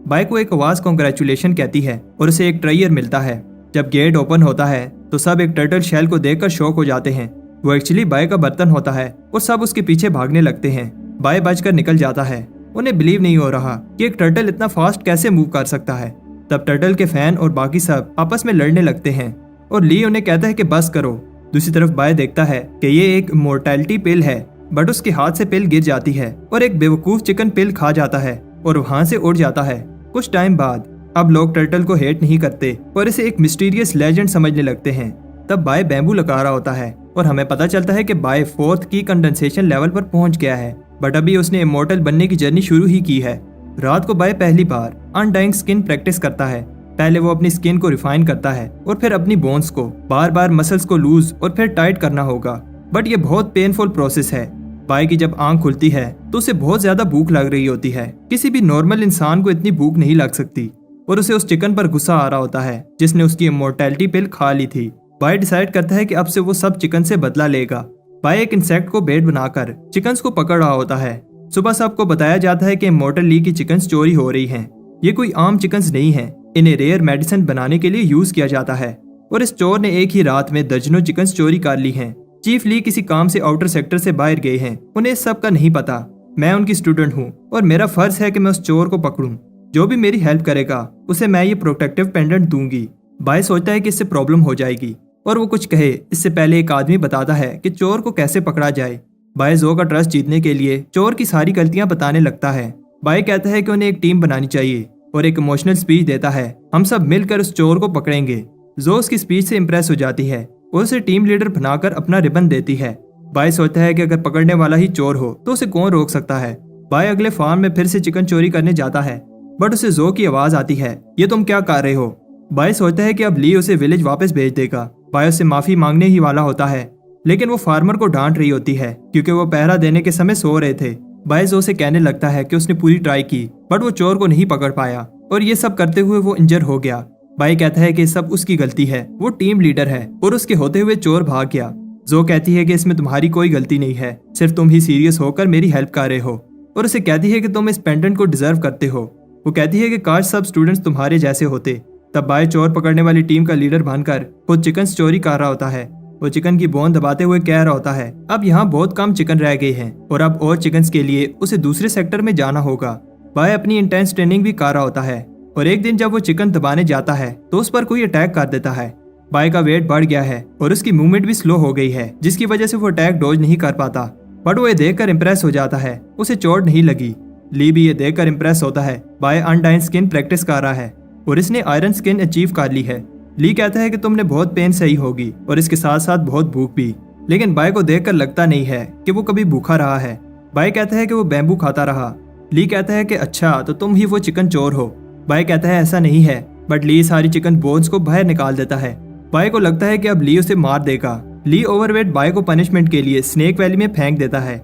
बाय को एक आवाज कांग्रेचुलेशन कहती है और उसे एक ट्रेयर मिलता है। जब गेट ओपन होता है तो सब एक टर्टल शेल को देखकर शॉक हो जाते हैं। वो एक्चुअली बाय का बर्तन होता है और सब उसके पीछे भागने लगते हैं। बाय बचकर निकल जाता है। उन्हें बिलीव नहीं हो रहा कि एक टर्टल इतना फास्ट कैसे मूव कर सकता है। तब टर्टल के फैन और बाकी सब आपस में लड़ने लगते हैं और ली उन्हें कहता है कि बस करो। दूसरी तरफ बाय देखता है कि ये एक इमोर्टैलिटी पिल है, बट उसके हाथ से पिल गिर जाती है और एक बेवकूफ चिकन पिल खा जाता है और वहां से उड़ जाता है। कुछ टाइम बाद अब लोग टर्टल को हेट नहीं करते और इसे एक मिस्टीरियस लेजेंड समझने लगते हैं। तब बाय बैम्बू लगा रहा होता है और हमें पता चलता है कि बाय 4th की कंडेंसेशन लेवल पर पहुंच गया है, बट अभी उसने इमोर्टल बनने की जर्नी शुरू ही की है। रात को बाय पहली बार अनडाइंग स्किन प्रैक्टिस करता है। पहले वो अपनी स्किन को रिफाइन करता है और फिर अपनी बोन्स को बार बार मसल्स को लूज और फिर टाइट करना होगा, बट ये बहुत पेनफुल प्रोसेस है। बाय की जब आंख खुलती है तो उसे बहुत ज्यादा भूख लग रही होती है। किसी भी नॉर्मल इंसान को इतनी भूख नहीं लग सकती और उसे उस चिकन पर गुस्सा आ रहा होता है जिसने उसकी इमोर्टैलिटी पिल खा ली थी। बाय डिसाइड करता है कि अब से वो सब चिकन से बदला लेगा। बाय एक इंसेक्ट को बेट बनाकर चिकन्स को पकड़ रहा होता है। सुबह सबको बताया जाता है कि इमोर्टल ली की चिकन्स चोरी हो रही हैं। ये कोई आम चिकन्स नहीं है, इन्हें रेयर मेडिसिन बनाने के लिए यूज किया जाता है और इस चोर ने एक ही रात में दर्जनों चिकन्स चोरी कर ली हैं। चीफ ली किसी काम से आउटर सेक्टर से बाहर गए हैं, उन्हें इस सब का नहीं पता। मैं उनकी स्टूडेंट हूँ और मेरा फर्ज है कि मैं उस चोर को पकड़ूं। जो भी मेरी हेल्प करेगा उसे मैं ये प्रोटेक्टिव पेंडेंट दूंगी। बाय सोचता है कि इससे प्रॉब्लम हो जाएगी और वो कुछ कहे इससे पहले एक आदमी बताता है कि चोर को कैसे पकड़ा जाए। बाय जो का ट्रस्ट जीतने के लिए चोर की सारी गलतियां बताने लगता है। बाय कहता है कि उन्हें एक टीम बनानी चाहिए और एक इमोशनल स्पीच देता है, हम सब मिलकर उस चोर को पकड़ेंगे। जो उसकी स्पीच से इम्प्रेस हो जाती है और उसे टीम लीडर बनाकर अपना रिबन देती है। बाय सोचता है कि अगर पकड़ने वाला ही चोर हो तो उसे कौन रोक सकता है। बाय अगले फार्म में फिर से चिकन चोरी करने जाता है, बट उसे जो की आवाज आती है, ये तुम क्या कर रहे हो। बाय सोचता है कि अब ली उसे विलेज वापस भेज देगा। बाय उससे माफी मांगने ही वाला होता है, लेकिन वो फार्मर को डांट रही होती है क्योंकि वो पहरा देने के समय सो रहे थे। बाय जो से कहने लगता है कि उसने पूरी ट्राई की बट वो चोर को नहीं पकड़ पाया और ये सब करते हुए वो इंजर हो गया। बाय कहता है कि सब उसकी गलती है, वो टीम लीडर है और उसके होते हुए चोर भाग गया। जो कहती है कि इसमें तुम्हारी कोई गलती नहीं है, सिर्फ तुम ही सीरियस होकर मेरी हेल्प कर रहे हो और उसे कहती है कि तुम इस पेंडेंट को डिजर्व करते हो। वो कहती है कि काश सब स्टूडेंट्स तुम्हारे जैसे होते। तब बाय चोर पकड़ने वाली टीम का लीडर बनकर खुद चिकन चोरी कर रहा होता है। वो चिकन की बोन दबाते हुए कह रहा होता है, अब यहाँ बहुत कम चिकन रह गए हैं और अब और चिकन के लिए उसे दूसरे सेक्टर में जाना होगा। बाय अपनी इंटेंस ट्रेनिंग भी कर रहा होता है और एक दिन जब वो चिकन दबाने जाता है तो उस पर कोई अटैक कर देता है। बाय का वेट बढ़ गया है और उसकी मूवमेंट भी स्लो हो गई है, जिसकी वजह से वो अटैक डॉज नहीं कर पाता। बट वो ये देखकर इम्प्रेस हो जाता है, उसे चोट नहीं लगी। ली भी ये देखकर इम्प्रेस होता है। बाय अनडाइन स्किन प्रैक्टिस कर रहा है और इसने आयरन स्किन अचीव कर ली है। ली कहता है कि तुमने बहुत पेन सही होगी और इसके साथ साथ बहुत भूख भी, लेकिन बाय को देखकर लगता नहीं है कि वो कभी भूखा रहा है। बाय कहता है कि वो बैम्बू खाता रहा। ली कहता है कि अच्छा तो तुम ही वो चिकन चोर हो। बाय कहता है ऐसा नहीं है, बट ली सारी चिकन बोन्स को बाहर निकाल देता है। बाय को लगता है कि अब ली उसे मार देगा। ली ओवरवेट बाय को पनिशमेंट के लिए स्नेक वैली में फेंक देता है।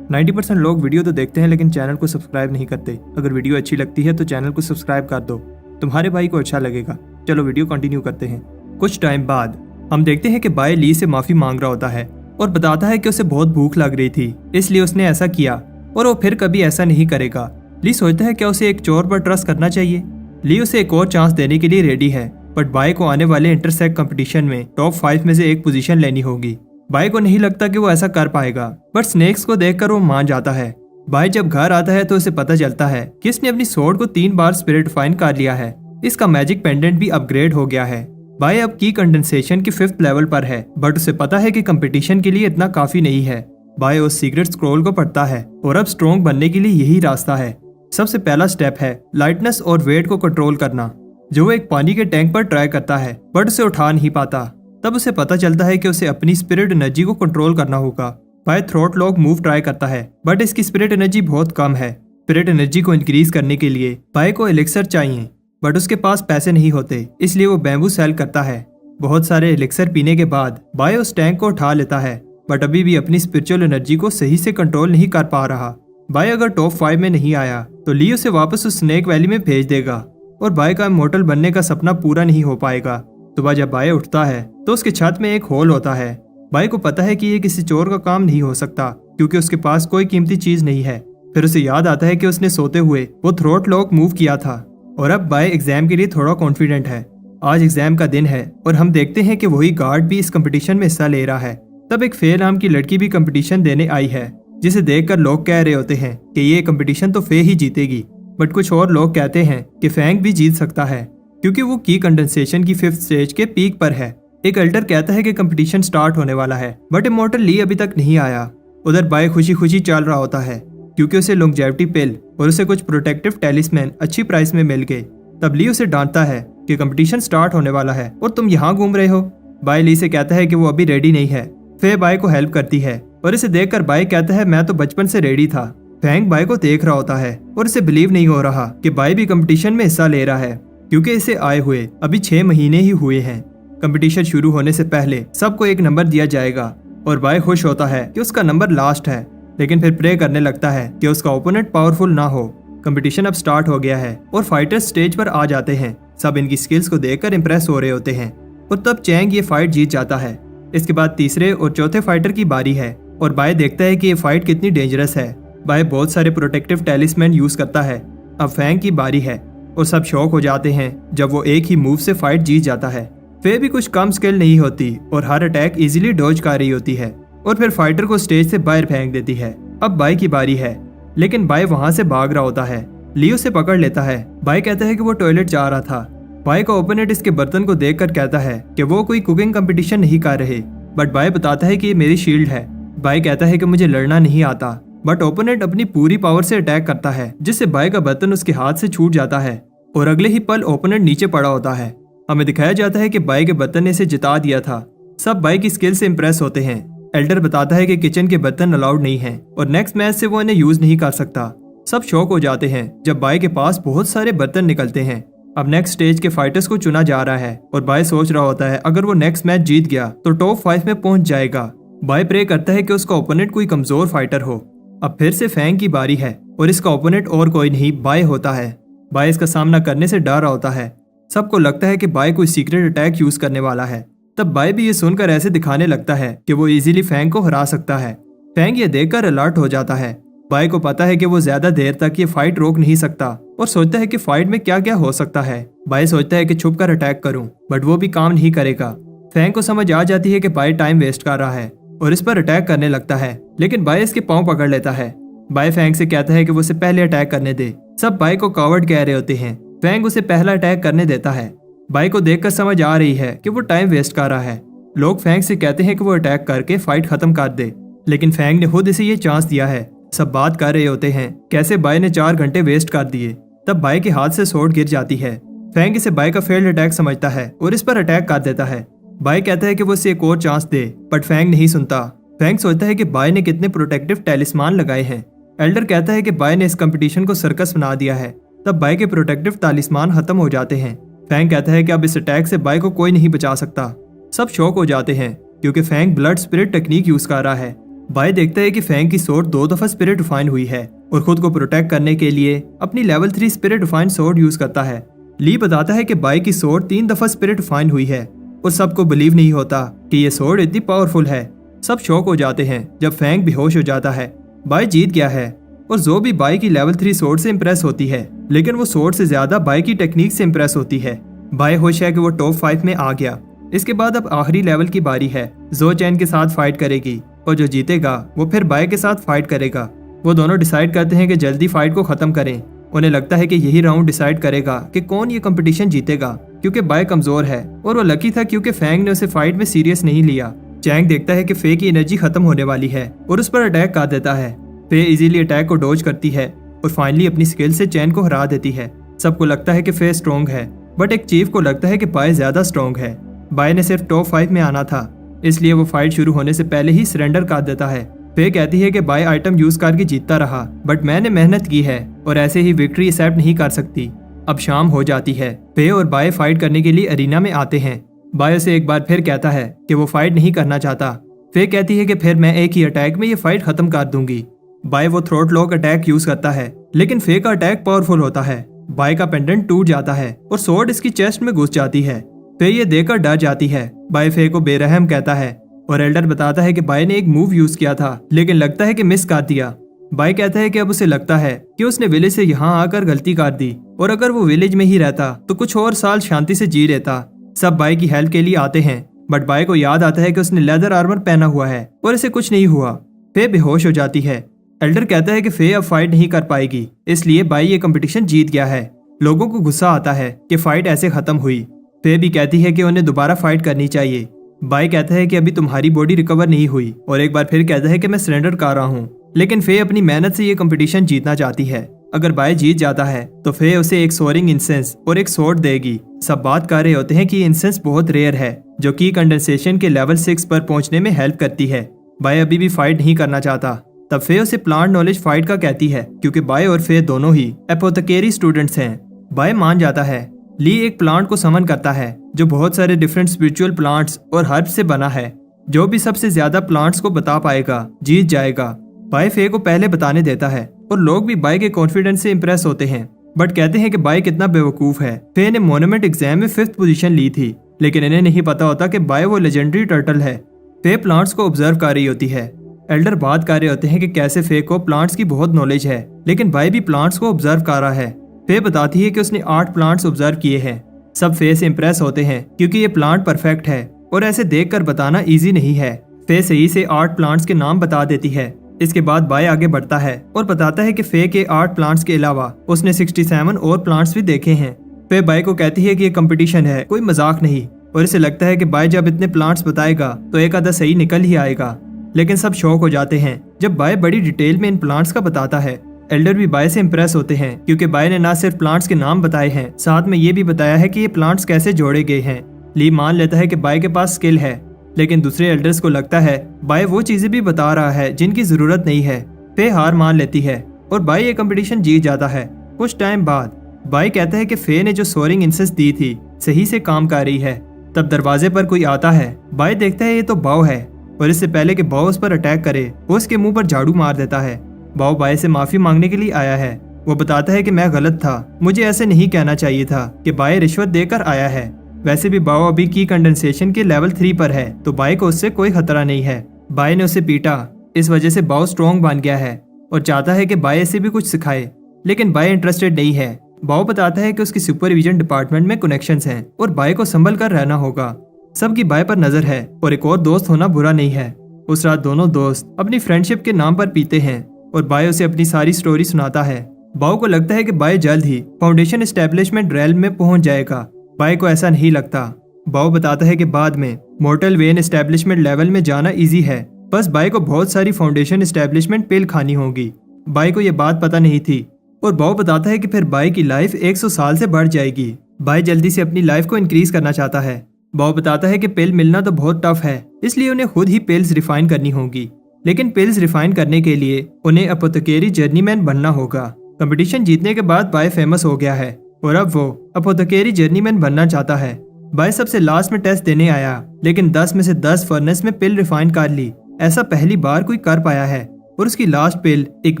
90% लोग वीडियो तो देखते हैं लेकिन चैनल को सब्सक्राइब नहीं करते। अगर वीडियो अच्छी लगती है तो चैनल को सब्सक्राइब कर दो, तुम्हारे भाई को अच्छा लगेगा। चलो वीडियो कंटिन्यू करते हैं। कुछ टाइम बाद हम देखते हैं कि बाय ली से माफी मांग रहा होता है और बताता है कि उसे बहुत भूख लग रही थी, इसलिए उसने ऐसा किया और वो फिर कभी ऐसा नहीं करेगा। ली सोचता है कि उसे एक चोर पर ट्रस्ट करना चाहिए। ली उसे एक और चांस देने के लिए रेडी है, बट बाय को आने वाले इंटरसेक्ट कंपटीशन में टॉप 5 में से एक पोजीशन लेनी होगी। बाय को नहीं लगता कि वो ऐसा कर पाएगा, बट स्नेक्स को देखकर वो मान जाता है। बाय जब घर आता है तो उसे पता चलता है कि इसने अपनी स्वॉर्ड को 3 बार स्पिरिट फाइन कर लिया है। इसका मैजिक पेंडेंट भी अपग्रेड हो गया है। बाय अब की कंडेंसेशन के 5th लेवल पर है, बट उसे पता है कि कंपटीशन के लिए इतना काफी नहीं है। बाय उस सीक्रेट स्क्रॉल को पढ़ता है और अब स्ट्रॉन्ग बनने के लिए यही रास्ता है। सबसे पहला स्टेप है लाइटनेस और वेट को कंट्रोल करना, जो वो एक पानी के टैंक पर ट्राई करता है बट उसे उठा नहीं पाता। तब उसे पता चलता है कि उसे अपनी स्पिरिट एनर्जी को कंट्रोल करना होगा। By throat lock move try करता है, बट इसकी स्पिरिट एनर्जी बहुत कम है। स्पिरिट एनर्जी को इंक्रीज करने के लिए बाय को एलिक्सर चाहिए, बट उसके पास पैसे नहीं होते, इसलिए वो बैम्बू सेल करता है। बहुत सारे एलिक्सर पीने के बाद बाय उस टैंक को उठा लेता है, बट अभी भी अपनी स्पिरिचुअल एनर्जी को सही से कंट्रोल नहीं कर पा रहा। बाय अगर टॉप 5 में नहीं आया तो ली उसे वापस उस स्नेक वैली में भेज देगा और बाय का इमॉर्टल बनने का सपना पूरा नहीं हो पाएगा। सुबह जब बाय उठता है तो उसके छत में एक होल होता है। बाय को पता है कि ये किसी चोर का काम नहीं हो सकता क्योंकि उसके पास कोई कीमती चीज नहीं है। फिर उसे याद आता है कि उसने सोते हुए वो थ्रोट लॉक मूव किया था और अब बाय एग्जाम के लिए थोड़ा कॉन्फिडेंट है। आज एग्जाम का दिन है और हम देखते हैं कि वही गार्ड भी इस कंपटीशन में हिस्सा ले रहा है। तब एक फे नाम की लड़की भी कंपटीशन देने आई है, जिसे देखकर लोग कह रहे होते हैं कि ये कंपटीशन तो फे ही जीतेगी, बट कुछ और लोग कहते हैं कि फैंग भी जीत सकता है क्योंकि वो की कंडेंसेशन की 5th स्टेज के पीक पर है। एक एल्डर कहता है कि कंपटीशन स्टार्ट होने वाला है, बट इमॉर्टल ली अभी तक नहीं आया। उधर बाय खुशी खुशी चल रहा होता है क्योंकि उसे लॉन्जेविटी पिल और उसे कुछ प्रोटेक्टिव टेलिस्मैन अच्छी प्राइस में मिल गए। तब ली उसे डांटता है कि कंपटीशन स्टार्ट होने वाला है और तुम यहाँ घूम रहे हो। बाय ली से कहता है कि वो अभी रेडी नहीं है। फे बाय को हेल्प करती है और इसे देखकर बाय कहता है मैं तो बचपन से रेडी था। फैंग बाय को देख रहा होता है और इसे बिलीव नहीं हो रहा कि बाय भी कंपटीशन में हिस्सा ले रहा है क्योंकि इसे आए हुए अभी 6 महीने ही हुए हैं। कंपटीशन शुरू होने से पहले सबको एक नंबर दिया जाएगा और बाय खुश होता है कि उसका नंबर लास्ट है, लेकिन फिर प्रे करने लगता है कि उसका ओपोनेंट पावरफुल ना हो। कंपटीशन अब स्टार्ट हो गया है और फाइटर्स स्टेज पर आ जाते हैं। सब इनकी स्किल्स को देखकर इंप्रेस हो रहे होते हैं और तब चैंग ये फाइट जीत जाता है। इसके बाद तीसरे और चौथे फाइटर की बारी है और बाय देखता है कि ये फाइट कितनी डेंजरस है। बाय बहुत सारे प्रोटेक्टिव टेलिस्मैन यूज करता है। अब फैंग की बारी है और सब शॉक हो जाते हैं जब वो एक ही मूव से फाइट जीत जाता है। फे भी कुछ कम स्किल नहीं होती और हर अटैक इजीली डॉज कर रही होती है और फिर फाइटर को स्टेज से बाहर फेंक देती है। अब बाय की बारी है, लेकिन बाय वहां से भाग रहा होता है। लियो से पकड़ लेता है। बाय कहता है कि वो टॉयलेट जा रहा था। बाय का ओपोनेंट इसके बर्तन को देखकर कहता है कि वो कोई कुकिंग कंपटीशन नहीं कर रहे, बट बाय बताता है कि ये मेरी शील्ड है बाय कहता है कि मुझे लड़ना नहीं आता, बट ओपोनेंट अपनी पूरी पावर से अटैक करता है जिससे बाय का बर्तन उसके हाथ से छूट जाता है और अगले ही पल ओपोनेंट नीचे पड़ा होता है। हमें दिखाया जाता है कि बाय के बर्तन ने इसे जिता दिया था। सब बाय की स्किल से इम्प्रेस होते हैं। एल्डर बताता है कि किचन के बर्तन अलाउड नहीं है और नेक्स्ट मैच से वो इन्हें यूज नहीं कर सकता। सब शॉक हो जाते हैं जब बाय के पास बहुत सारे बर्तन निकलते हैं। अब नेक्स्ट स्टेज के फाइटर्स को चुना जा रहा है और बाय सोच रहा होता है अगर वो नेक्स्ट मैच जीत गया तो टॉप 5 में पहुंच जाएगा। बाय प्रे करता है कि उसका ओपोनेंट कोई कमजोर फाइटर हो। अब फिर से फैंग की बारी है और इसका ओपोनेंट और कोई नहीं बाय होता है। बाय इसका सामना करने से डर रहा होता है। सबको लगता है कि बाय कोई सीक्रेट अटैक यूज करने वाला है। तब बाय भी ये सुनकर ऐसे दिखाने लगता है कि वो इजीली फैंग को हरा सकता है। फैंग ये देखकर अलर्ट हो जाता है। बाय को पता है कि वो ज्यादा देर तक ये फाइट रोक नहीं सकता और सोचता है कि फाइट में क्या क्या हो सकता है। बाय सोचता है कि छुप कर अटैक करूं, बट वो भी काम नहीं करेगा। फैंग को समझ आ जाती है कि बाय टाइम वेस्ट कर रहा है और इस पर अटैक करने लगता है, लेकिन बाय इसके पांव पकड़ लेता है। बाय फैंग से कहता है कि वो उसे पहले अटैक करने दे। सब बाय को कावर्ड कह रहे होते हैं। फैंग उसे पहला अटैक करने देता है। बाय को देखकर समझ आ रही है कि वो टाइम वेस्ट कर रहा है। लोग फैंग से कहते हैं कि वो अटैक करके फाइट खत्म कर दे, लेकिन फैंग ने खुद इसे ये चांस दिया है। सब बात कर रहे होते हैं कैसे बाय ने 4 घंटे वेस्ट कर दिए। तब बाय के हाथ से स्वॉर्ड गिर जाती है। फैंग इसे बाय का फेल्ड अटैक समझता है और इस पर अटैक कर देता है। बाय कहता है कि वो इसे एक और चांस दे, बट फैंग नहीं सुनता। फैंग सोचता है कि बाय ने कितने प्रोटेक्टिव टैलिस्मान लगाए हैं। एल्डर कहता है कि बाय ने इस कंपटीशन को सर्कस बना दिया है। तब बाय के प्रोटेक्टिव टैलिस्मान खत्म हो जाते हैं। फैंग कहता है कि अब इस अटैक से बाय को कोई नहीं बचा सकता। सब शॉक हो जाते हैं क्योंकि Fang blood spirit technique use कर रहा है। बाय देखता है कि फैंग की स्वॉर्ड 2 दफा स्पिरिट रिफाइन हुई है और खुद को प्रोटेक्ट करने के लिए अपनी level 3 spirit refine sword use करता है। ली बताता है कि बाय की स्वॉर्ड 3 दफा स्पिरिट रिफाइन हुई है और सबको बिलीव नहीं होता कि ये स्वॉर्ड इतनी पावरफुल है। सब शॉक हो जाते हैं जब फैंग बेहोश हो जाता है। बाय जीत गया है और जो भी बाय की लेवल 3 स्वॉर्ड से इम्प्रेस होती है, लेकिन वो स्वॉर्ड से ज्यादा बाय की टेक्निक से इम्प्रेस होती है। बाय खुश है कि वो टॉप 5 में आ गया। इसके बाद अब आखिरी लेवल की बारी है। जो चैन के साथ फाइट करेगी और जो जीतेगा वो फिर बाय के साथ फाइट करेगा। वो दोनों डिसाइड करते हैं कि जल्दी फाइट को खत्म करें। उन्हें लगता है कि यही राउंड डिसाइड करेगा कि कौन ये कंपटीशन जीतेगा, क्योंकि बाय कमजोर है और वो लकी था क्योंकि फैंग ने उसे फाइट में सीरियस नहीं लिया। चैंग देखता है कि फे की एनर्जी खत्म होने वाली है और उस पर अटैक कर देता है। फे इजीली अटैक को डॉज करती है और फाइनली अपनी स्किल से चैन को हरा देती है। सबको लगता है कि फे स्ट्रॉन्ग है, बट एक चीफ को लगता है कि बाय ज्यादा स्ट्रॉन्ग है। बाय ने सिर्फ टॉप 5 में आना था, इसलिए वो फाइट शुरू होने से पहले ही सरेंडर कर देता है। फे कहती है कि बाय आइटम यूज करके जीतता रहा, बट मैंने मेहनत की है और ऐसे ही विक्ट्री एक्सेप्ट नहीं कर सकती। अब शाम हो जाती है। फे और बाय फाइट करने के लिए अरीना में आते हैं। बाय से एक बार फिर कहता है कि वो फाइट नहीं करना चाहता। फे कहती है कि फिर मैं एक ही अटैक में ये फाइट खत्म कर दूंगी। बाय वो थ्रोट लॉक अटैक यूज करता है, लेकिन फे का अटैक पावरफुल होता है। बाय का पेंडेंट टूट जाता है और स्वॉर्ड इसकी चेस्ट में घुस जाती है। फे ये देखकर डर जाती है। बाय फे को बेरहम कहता है और एल्डर बताता है कि बाय ने एक मूव यूज किया था, लेकिन लगता है कि मिस कर दिया। बाय कहता है कि अब उसे लगता है कि उसने विलेज से यहाँ आकर गलती कर दी और अगर वो विलेज में ही रहता तो कुछ और साल शांति से जी लेता। सब बाय की हेल्प के लिए आते हैं, बट बाय को याद आता है कि उसने लेदर आर्मर पहना हुआ है और इसे कुछ नहीं हुआ। फे बेहोश हो जाती है। एल्डर कहता है कि फे अब फाइट नहीं कर पाएगी, इसलिए बाय ये कंपटीशन जीत गया है। लोगों को गुस्सा आता है कि फाइट ऐसे खत्म हुई। फे भी कहती है कि उन्हें दोबारा फाइट करनी चाहिए। बाय कहता है कि अभी तुम्हारी बॉडी रिकवर नहीं हुई और एक बार फिर कहता है कि मैं सरेंडर कर रहा हूँ, लेकिन फे अपनी मेहनत से ये कंपटीशन जीतना चाहती है। अगर बाय जीत जाता है तो फे उसे एक सोरिंग इंसेंस और एक स्वॉर्ड देगी। सब बात कर रहे होते हैं कि ये इंसेंस बहुत रेयर है, जो कि कंडेंसेशन के लेवल 6 पर पहुंचने में हेल्प करती है। बाय अभी भी फाइट नहीं करना चाहता। तब फे उसे प्लांट नॉलेज फाइट का कहती है, क्योंकि बाय और फे दोनों ही एपोथेकेरी स्टूडेंट्स हैं। बाय मान जाता है। ली एक प्लांट को समन करता है जो बहुत सारे डिफरेंट स्पिरिचुअल प्लांट्स और हर्ब्स से बना है। जो भी सबसे ज्यादा प्लांट्स को बता पाएगा जीत जाएगा। बाय फे को पहले बताने देता है और लोग भी बाय के कॉन्फिडेंस से इंप्रेस होते हैं, बट कहते हैं कि बाय कितना बेवकूफ है। फे ने मोनूमेंट एग्जाम में 5th पोजीशन ली थी, लेकिन इन्हें नहीं पता होता कि बाय वो लेजेंडरी टर्टल है। फे प्लांट्स को ऑब्जर्व कर रही होती है। एल्डर बात कर रहे होते हैं कि कैसे फे को प्लांट्स की बहुत नॉलेज है, लेकिन बाय भी प्लांट्स को ऑब्जर्व कर रहा है। फे बताती है कि उसने 8 प्लांट्स ऑब्जर्व किए हैं। सब फे से इंप्रेस होते हैं क्योंकि ये प्लांट परफेक्ट है और ऐसे देखकर बताना इजी नहीं है। फे सही से 8 प्लांट्स के नाम बता देती है। इसके बाद बाय आगे बढ़ता है और बताता है कि फे के 8 प्लांट्स के अलावा उसने 67 और प्लांट्स भी देखे हैं। फे बाय को कहती है कि ये कंपटीशन है, कोई मजाक नहीं, और इसे लगता है कि बाय जब इतने प्लांट्स बताएगा तो एक आधा सही निकल ही आएगा। लेकिन सब शॉक हो जाते हैं जब बाय बड़ी डिटेल में इन प्लांट्स का बताता है। एल्डर भी बाय से इम्प्रेस होते हैं क्योंकि बाय ने ना सिर्फ प्लांट्स के नाम बताए हैं, साथ में ये भी बताया है कि ये प्लांट्स कैसे जोड़े गए हैं। ली मान लेता है कि बाय के पास स्किल है, लेकिन दूसरे एल्डर्स को लगता है बाय वो चीजें भी बता रहा है जिनकी जरूरत नहीं है। फे हार मान लेती है और बाय ये कंपटीशन जीत जाता है। कुछ टाइम बाद बाय कहता है कि फे ने जो सोरिंग इंसेस दी थी सही से काम कर रही है। तब दरवाजे पर कोई आता है। बाय देखता है ये तो बाव है और इससे पहले कि बाव उस पर अटैक करे वो उसके मुंह पर झाड़ू मार देता है। बाव बाय से माफी मांगने के लिए आया है। वो बताता है कि मैं गलत था, मुझे ऐसे नहीं कहना चाहिए था कि बाय रिश्वत देकर आया है। वैसे भी बाव अभी की कंडेंसेशन के लेवल 3 पर है तो बाय को उससे कोई खतरा नहीं है। बाय ने उसे पीटा, इस वजह से बाव स्ट्रॉन्ग बन गया है और चाहता है कि बाय इसे भी कुछ सिखाए, लेकिन बाय इंटरेस्टेड नहीं है। बाव बताता है कि उसकी सुपरविजन डिपार्टमेंट में कनेक्शंस हैं और बाय को संभल कर रहना होगा। सबकी बाय पर नजर है और एक और दोस्त होना बुरा नहीं है। उस रात दोनों दोस्त अपनी फ्रेंडशिप के नाम पर पीते हैं और बाय उसे अपनी सारी स्टोरी सुनाता है। बाव को लगता है कि बाय जल्द ही फाउंडेशन एस्टेब्लिशमेंट रेल में पहुंच जाएगा। बाय को ऐसा नहीं लगता। बाव बताता है कि बाद में मॉर्टल वेन एस्टेब्लिशमेंट लेवल में जाना इजी है, बस बाय को बहुत सारी फाउंडेशन एस्टेब्लिशमेंट पिल खानी होगी। बाय को यह बात पता नहीं थी और बाव बताता है कि फिर बाय की लाइफ 100 साल से बढ़ जाएगी। बाय जल्दी से अपनी लाइफ को इंक्रीज करना चाहता है। बाव बताता है कि पिल मिलना तो बहुत टफ है, इसलिए उन्हें खुद ही पिल्स रिफाइन करनी होगी, लेकिन पिल्स रिफाइन करने के लिए उन्हें अपोथेकेरी जर्नीमैन बनना होगा। कंपटीशन जीतने के बाद बाय फेमस हो गया है और अब वो अपोथेकेरी जर्नीमैन बनना चाहता है। बाय सबसे लास्ट में टेस्ट देने आया, लेकिन 10 में से 10 फर्नेस में पिल रिफाइन कर ली। ऐसा पहली बार कोई कर पाया है और उसकी लास्ट पिल एक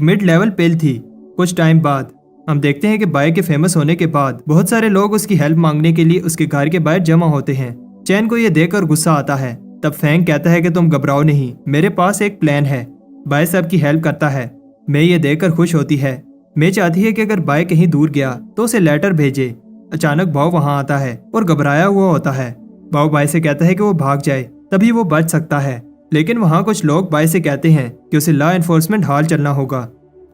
मिड लेवल पिल थी। कुछ टाइम बाद हम देखते हैं कि बाय के फेमस होने के बाद बहुत सारे लोग उसकी हेल्प मांगने के लिए उसके घर के बाहर जमा होते हैं। चैन को यह देखकर गुस्सा आता है। तब फैंग कहता है कि तुम घबराओ नहीं, मेरे पास एक प्लान है। बाय सबकी हेल्प करता है। मैं ये देखकर खुश होती है। मैं चाहती है कि अगर बाय कहीं दूर गया तो उसे लेटर भेजे। अचानक बाव वहां आता है और घबराया हुआ होता है। बाव बाय से कहता है कि वो भाग जाए, तभी वो बच सकता है, लेकिन वहां कुछ लोग बाय से कहते हैं कि उसे लॉ एनफोर्समेंट हॉल चलना होगा।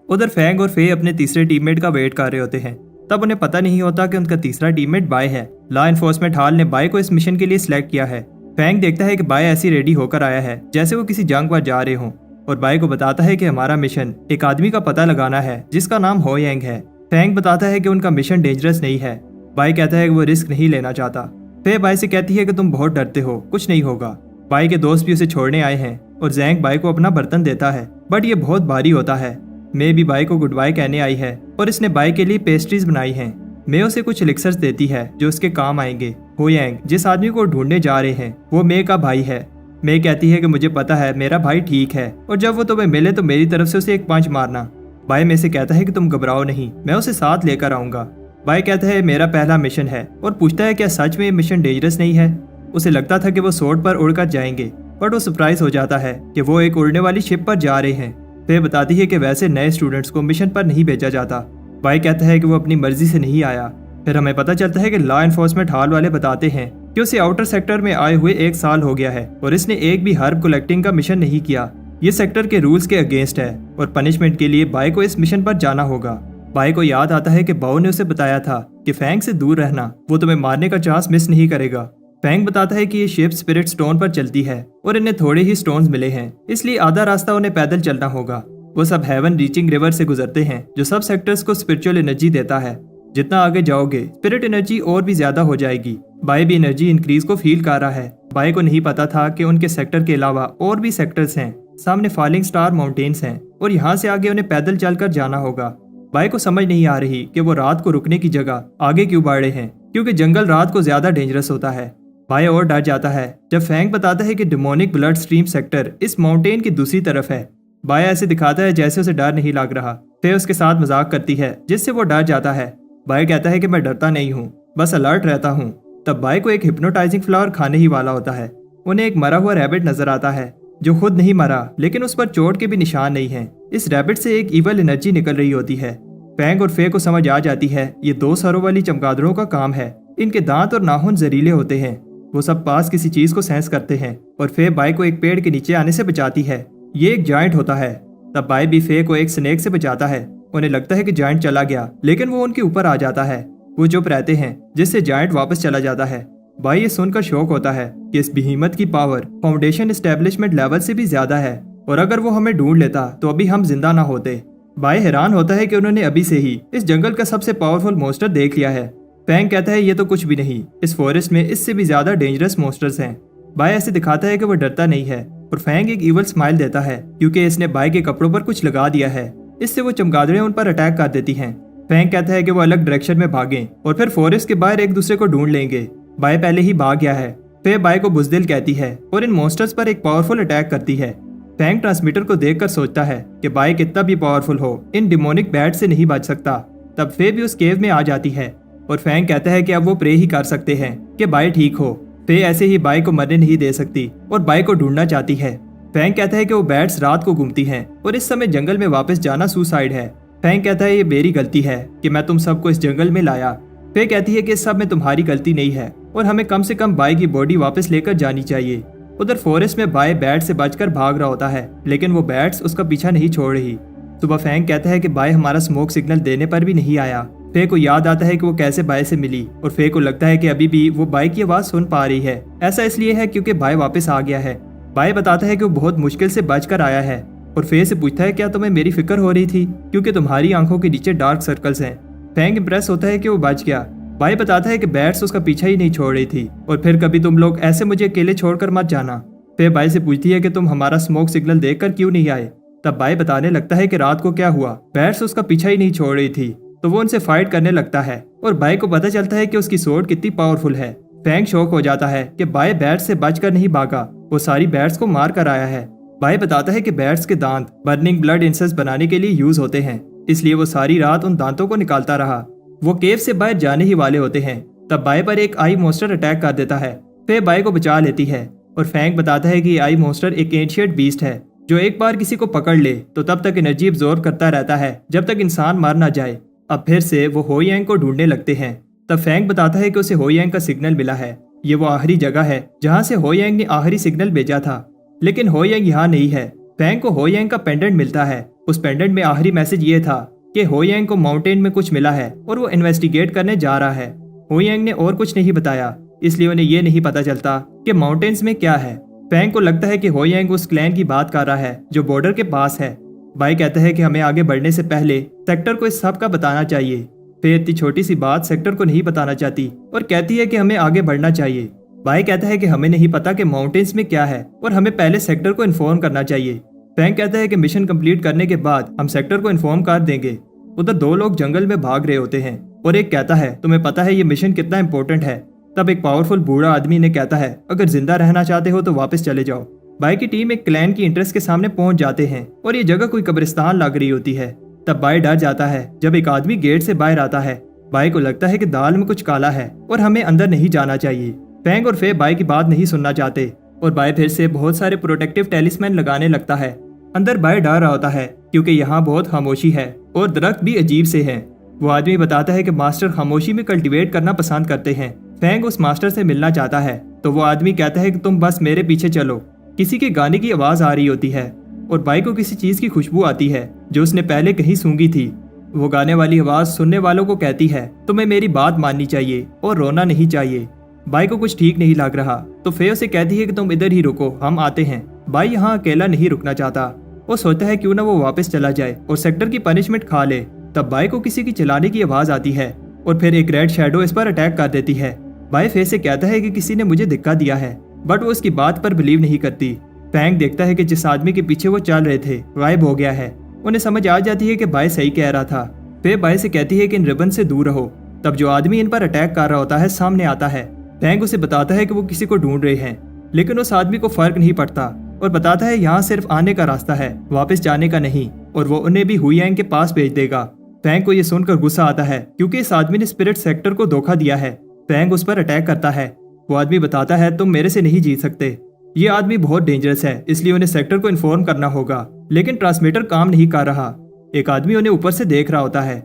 उधर फैंग और फे अपने तीसरे टीममेट का वेट कर रहे होते हैं। तब उन्हें पता नहीं होता कि उनका तीसरा टीममेट बाय है। लॉ एनफोर्समेंट हॉल ने बाय को इस मिशन के लिए सिलेक्ट किया है। फैंग देखता है कि बाय ऐसी रेडी होकर आया है जैसे वो किसी जंग पर जा रहे हों और बाय को बताता है कि हमारा मिशन एक आदमी का पता लगाना है जिसका नाम हो यांग है। फैंग बताता है कि उनका मिशन डेंजरस नहीं है। बाय कहता है कि वो रिस्क नहीं लेना चाहता। फे बाय से कहती है कि तुम बहुत डरते हो, कुछ नहीं होगा। बाय के दोस्त भी उसे छोड़ने आए हैं और जैंग बाय को अपना बर्तन देता है, बट ये बहुत भारी होता है। मे भी बाय को गुड बाय कहने आई है और इसने बाय के लिए पेस्ट्रीज बनाई हैं। मे उसे कुछ एलिक्सर्स देती है जो उसके काम आएंगे। हो यांग जिस आदमी को ढूंढने जा रहे हैं वो मे का भाई है। मे कहती है कि मुझे पता है मेरा भाई ठीक है और जब वो तुम्हें मिले तो मेरी तरफ से उसे एक पंच मारना। बाय मे से कहता है कि तुम घबराओ नहीं, मैं उसे साथ लेकर आऊंगा। बाय कहता है मेरा पहला मिशन है और पूछता है क्या सच में ये मिशन डेंजरस नहीं है। उसे लगता था कि वो सोर्ड पर उड़कर जाएंगे, बट वो सरप्राइज हो जाता है कि वो एक उड़ने वाली शिप पर जा रहे हैं। फे बताती है कि वैसे नए स्टूडेंट्स को मिशन पर नहीं भेजा जाता। बाय कहता है कि वो अपनी मर्जी से नहीं आया। फिर हमें पता चलता है कि लॉ एनफोर्समेंट हॉल वाले बताते हैं कि उसे आउटर सेक्टर में आए हुए 1 साल हो गया है और इसने एक भी हर्ब कलेक्टिंग का मिशन नहीं किया। ये सेक्टर के रूल्स के अगेंस्ट है और पनिशमेंट के लिए बाय को इस मिशन पर जाना होगा। बाय को याद आता है कि बाव ने उसे बताया था कि फैंग से दूर रहना, वो तुम्हें मारने का चांस मिस नहीं करेगा। फैंग बताता है कि ये शिप स्पिरिट स्टोन पर चलती है और इन्हें थोड़े ही स्टोन्स मिले हैं, इसलिए आधा रास्ता उन्हें पैदल चलना होगा। वो सब हेवन रीचिंग रिवर से गुजरते हैं जो सब सेक्टर्स को स्पिरिचुअल एनर्जी देता है। जितना आगे जाओगे स्पिरिट एनर्जी और भी ज्यादा हो जाएगी। बाय भी एनर्जी इंक्रीज को फील कर रहा है। बाय को नहीं पता था कि उनके सेक्टर के अलावा और भी सेक्टर्स हैं। सामने फॉलिंग स्टार माउंटेन्स हैं और यहाँ से आगे उन्हें पैदल चलकर जाना होगा। बाय को समझ नहीं आ रही कि वो रात को रुकने की जगह आगे क्यों बढ़े हैं, क्योंकि जंगल रात को ज्यादा डेंजरस होता है। बाय और डर जाता है जब फैंग बताता है कि डिमोनिक ब्लड स्ट्रीम सेक्टर इस माउंटेन की दूसरी तरफ है। बाय ऐसे दिखाता है जैसे उसे डर नहीं लग रहा। फे उसके साथ मजाक करती है जिससे वो डर जाता है। बाय कहता है कि मैं डरता नहीं हूँ, बस अलर्ट रहता हूँ। तब बाय को एक हिप्नोटाइजिंग फ्लावर खाने ही वाला होता है। उन्हें एक मरा हुआ रैबिट नजर आता है जो खुद नहीं मरा, लेकिन उस पर चोट के भी निशान नहीं है। इस रैबिट से एक इवल एनर्जी निकल रही होती है। फैंग और फे को समझ आ जाती है ये 2 सरों वाली चमगादड़ों का काम है। इनके दांत और नाखून जहरीले होते हैं। वो सब पास किसी चीज को सेंस करते हैं और फे बाय को एक पेड़ के नीचे आने से बचाती है। ये एक जायंट होता है। तब बाय भी फे को एक स्नेक से बचाता है। उन्हें लगता है कि जायंट चला गया, लेकिन वो उनके ऊपर आ जाता है। वो चुप रहते हैं जिससे जायंट वापस चला जाता है। बाय ये सुनकर शौक होता है कि इस बिहीमत की पावर फाउंडेशन एस्टेब्लिशमेंट लेवल से भी ज्यादा है। और अगर वो हमें ढूंढ लेता तो अभी हम जिंदा ना होते। बाय हैरान होता है कि उन्होंने अभी से ही इस जंगल का सबसे पावरफुल मॉन्स्टर देख लिया है। फैंग कहता है ये तो कुछ भी नहीं, इस फॉरेस्ट में इससे भी ज्यादा डेंजरस मॉन्स्टर्स हैं। बाय ऐसे दिखाता है कि वो डरता नहीं है और फैंग एक इवल स्माइल देता है क्योंकि इसने बाय के कपड़ों पर कुछ लगा दिया है। इससे वो चमगादड़ें उन पर अटैक कर देती हैं। फैंग कहता है कि वो अलग डायरेक्शन में भागें और फिर फॉरेस्ट के बाहर एक दूसरे को ढूंढ लेंगे। बाय पहले ही भाग गया है। फिर बाय को बुज़दिल कहती है और इन मॉन्स्टर्स पर एक पावरफुल अटैक करती है। फैंग ट्रांसमीटर को देखकर सोचता है कि बाय कितना भी पावरफुल हो, इन डिमोनिक बैट से नहीं बच सकता। तब फे भी उस केव में आ जाती है और फैंग कहता है कि अब वो प्रे ही कर सकते हैं कि बाय ठीक हो। फे ऐसे ही बाय को मरने नहीं दे सकती और बाय को ढूंढना चाहती है। फैंग कहता है कि वो बैट्स रात को घूमती हैं और इस समय जंगल में वापस जाना सुसाइड है। फैंग कहता है ये मेरी गलती है कि मैं तुम सबको इस जंगल में लाया। फे कहती है कि इस सब में तुम्हारी गलती नहीं है और हमें कम से कम बाय की बॉडी वापस लेकर जानी चाहिए। उधर फॉरेस्ट में बाय बैट से बचकर भाग रहा होता है, लेकिन वो बैट्स उसका पीछा नहीं छोड़ रही। सुबह फैंग कहता है कि बाय हमारा स्मोक सिग्नल देने पर भी नहीं आया। फे को याद आता है कि वो कैसे बाय से मिली और फे को लगता है कि अभी भी वो बाय की आवाज सुन पा रही है। ऐसा इसलिए है क्योंकि बाय वापस आ गया है। बाय बताता है कि वो बहुत मुश्किल से बचकर आया है और फे से पूछता है क्या तुम्हें मेरी फिक्र हो रही थी क्योंकि तुम्हारी आंखों के नीचे डार्क सर्कल्स हैं। फैंग इंप्रेस होता है कि वो बच गया। बाय बताता है कि बैट्स उसका पीछा ही नहीं छोड़ रही थी और फिर कभी तुम लोग ऐसे मुझे अकेले छोड़कर मत जाना। फिर बाय से पूछती है कि तुम हमारा स्मोक सिग्नल देखकर क्यों नहीं आए। तब बाय बताने लगता है कि रात को क्या हुआ, बैट्स उसका पीछा ही नहीं छोड़ रही थी तो वो उनसे फाइट करने लगता है और बाय को पता चलता है कि उसकी सोर्ड कितनी पावरफुल है। फैंग शॉक हो जाता है कि बाय बैट्स से बचकर नहीं भागा, वो सारी बैट्स को मार कर आया है। बाय बताता है कि बैट्स के दांत बर्निंग ब्लड इंसेंस बनाने के लिए यूज होते हैं, इसलिए वो सारी रात उन दांतों को निकालता रहा। वो केव से बाहर जाने ही वाले होते हैं तब बाय पर एक आई मॉन्स्टर अटैक कर देता है। फिर बाय को बचा लेती है और फैंग बताता है कि आई मॉन्स्टर एक एंशिएंट बीस्ट है जो एक बार किसी को पकड़ ले तो तब तक एनर्जी एब्जॉर्ब करता रहता है जब तक इंसान मर ना जाए। अब फिर से वो हो यांग को ढूंढने लगते हैं। तब फैंग बताता है कि उसे हो यांग का सिग्नल मिला है। ये वो आखिरी जगह है जहाँ से हो यांग ने आखिरी सिग्नल भेजा था, लेकिन हो यांग यहाँ नहीं है। फैंग को हो यांग का पेंडेंट मिलता है। उस पेंडेंट में आखिरी मैसेज ये था कि हो यांग को माउंटेन में कुछ मिला है और वो इन्वेस्टिगेट करने जा रहा है। हो यांग ने और कुछ नहीं बताया, इसलिए उन्हें ये नहीं पता चलता कि माउंटेन्स में क्या है। फैंग को लगता है कि हो यांग उस क्लैन की बात कर रहा है जो बॉर्डर के पास है। बाय कहता है कि हमें आगे बढ़ने से पहले सेक्टर को इस सब का बताना चाहिए। फिर इतनी छोटी सी बात सेक्टर को नहीं बताना चाहती और कहती है कि हमें आगे बढ़ना चाहिए। बाय कहता है कि हमें नहीं पता कि माउंटेन्स में क्या है और हमें पहले सेक्टर को इन्फॉर्म करना चाहिए। फैंग कहता है कि मिशन कंप्लीट करने के बाद हम सेक्टर को इन्फॉर्म कर देंगे। उधर दो लोग जंगल में भाग रहे होते हैं और एक कहता है तुम्हें पता है ये मिशन कितना इंपॉर्टेंट है। तब एक पावरफुल बूढ़ा आदमी ने कहता है अगर जिंदा रहना चाहते हो तो वापस चले जाओ। बाय की टीम एक क्लैन की इंटरेस्ट के सामने पहुंच जाते हैं और ये जगह कोई कब्रिस्तान लग रही होती है। तब बाय डर जाता है जब एक आदमी गेट से बाहर आता है। बाय को लगता है कि दाल में कुछ काला है और हमें अंदर नहीं जाना चाहिए। फैंग और फे बाय की बात नहीं सुनना चाहते और बाय फिर से बहुत सारे प्रोटेक्टिव टेलिस्मैन लगाने लगता है। अंदर बाय डर रहा होता है क्योंकि यहाँ बहुत खामोशी है और दरख्त भी अजीब से हैं। वो आदमी बताता है कि मास्टर खामोशी में कल्टीवेट करना पसंद करते हैं। फैंग उस मास्टर से मिलना चाहता है तो वो आदमी कहता है कि तुम बस मेरे पीछे चलो। किसी के गाने की आवाज आ रही होती है और बाय को किसी चीज की खुशबू आती है जो उसने पहले कहीं सूंघी थी। वो गाने वाली आवाज सुनने वालों को कहती है तुम्हें मेरी बात माननी चाहिए और रोना नहीं चाहिए। बाय को कुछ ठीक नहीं लग रहा तो फे उसे कहती है कि तुम इधर ही रुको, हम आते हैं। बाय यहाँ अकेला नहीं रुकना चाहता। वो सोचता है क्यों ना वो वापस चला जाए और सेक्टर की पनिशमेंट खा ले। तब बाय को किसी की चिल्लाने की आवाज आती है और फिर एक रेड शैडो इस पर अटैक कर देती है। बाय फे से कहता है कि किसी ने मुझे धक्का दिया है, बट वो उसकी बात पर बिलीव नहीं करती। फैंग देखता है कि जिस आदमी के पीछे वो चल रहे थे गायब हो गया है। उन्हें समझ आ जाती है कि बाय सही कह रहा था। फे बाय से कहती है कि इन रिबन से दूर रहो। तब जो आदमी इन पर अटैक कर रहा होता है सामने आता है। फैंग उसे बताता है कि वो किसी को ढूंढ रहे हैं, लेकिन उस आदमी को फर्क नहीं पड़ता और बताता है यहाँ सिर्फ आने का रास्ता है, वापस जाने का नहीं, और वो उन्हें भी हुयांग के पास भेज देगा। फैंग को ये सुनकर गुस्सा आता है क्योंकि इस आदमी ने स्पिरिट सेक्टर को धोखा दिया है। फैंग उस पर अटैक करता है। वो आदमी बताता है तुम मेरे से नहीं जीत सकते, ये आदमी बहुत डेंजरस है, इसलिए उन्हें सेक्टर को इन्फॉर्म करना होगा। लेकिन ट्रांसमीटर काम नहीं कर रहा। एक आदमी उन्हें ऊपर से देख रहा होता है।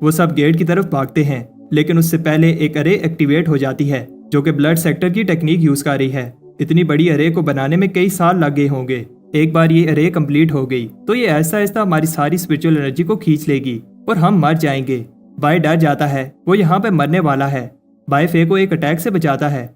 वो सब गेट की तरफ भागते हैं, लेकिन उससे पहले एक अरे एक्टिवेट हो जाती है जो कि ब्लड सेक्टर की टेक्निक यूज कर रही है। इतनी बड़ी अरे को बनाने में कई साल लग गए होंगे। एक बार ये अरे कंप्लीट हो गई तो ये ऐसा ऐसा हमारी सारी स्पिरिचुअल एनर्जी को खींच लेगी और हम मर जाएंगे। बाय डर जाता है, वो यहाँ पे मरने वाला है। बाय फे को एक अटैक से बचाता है।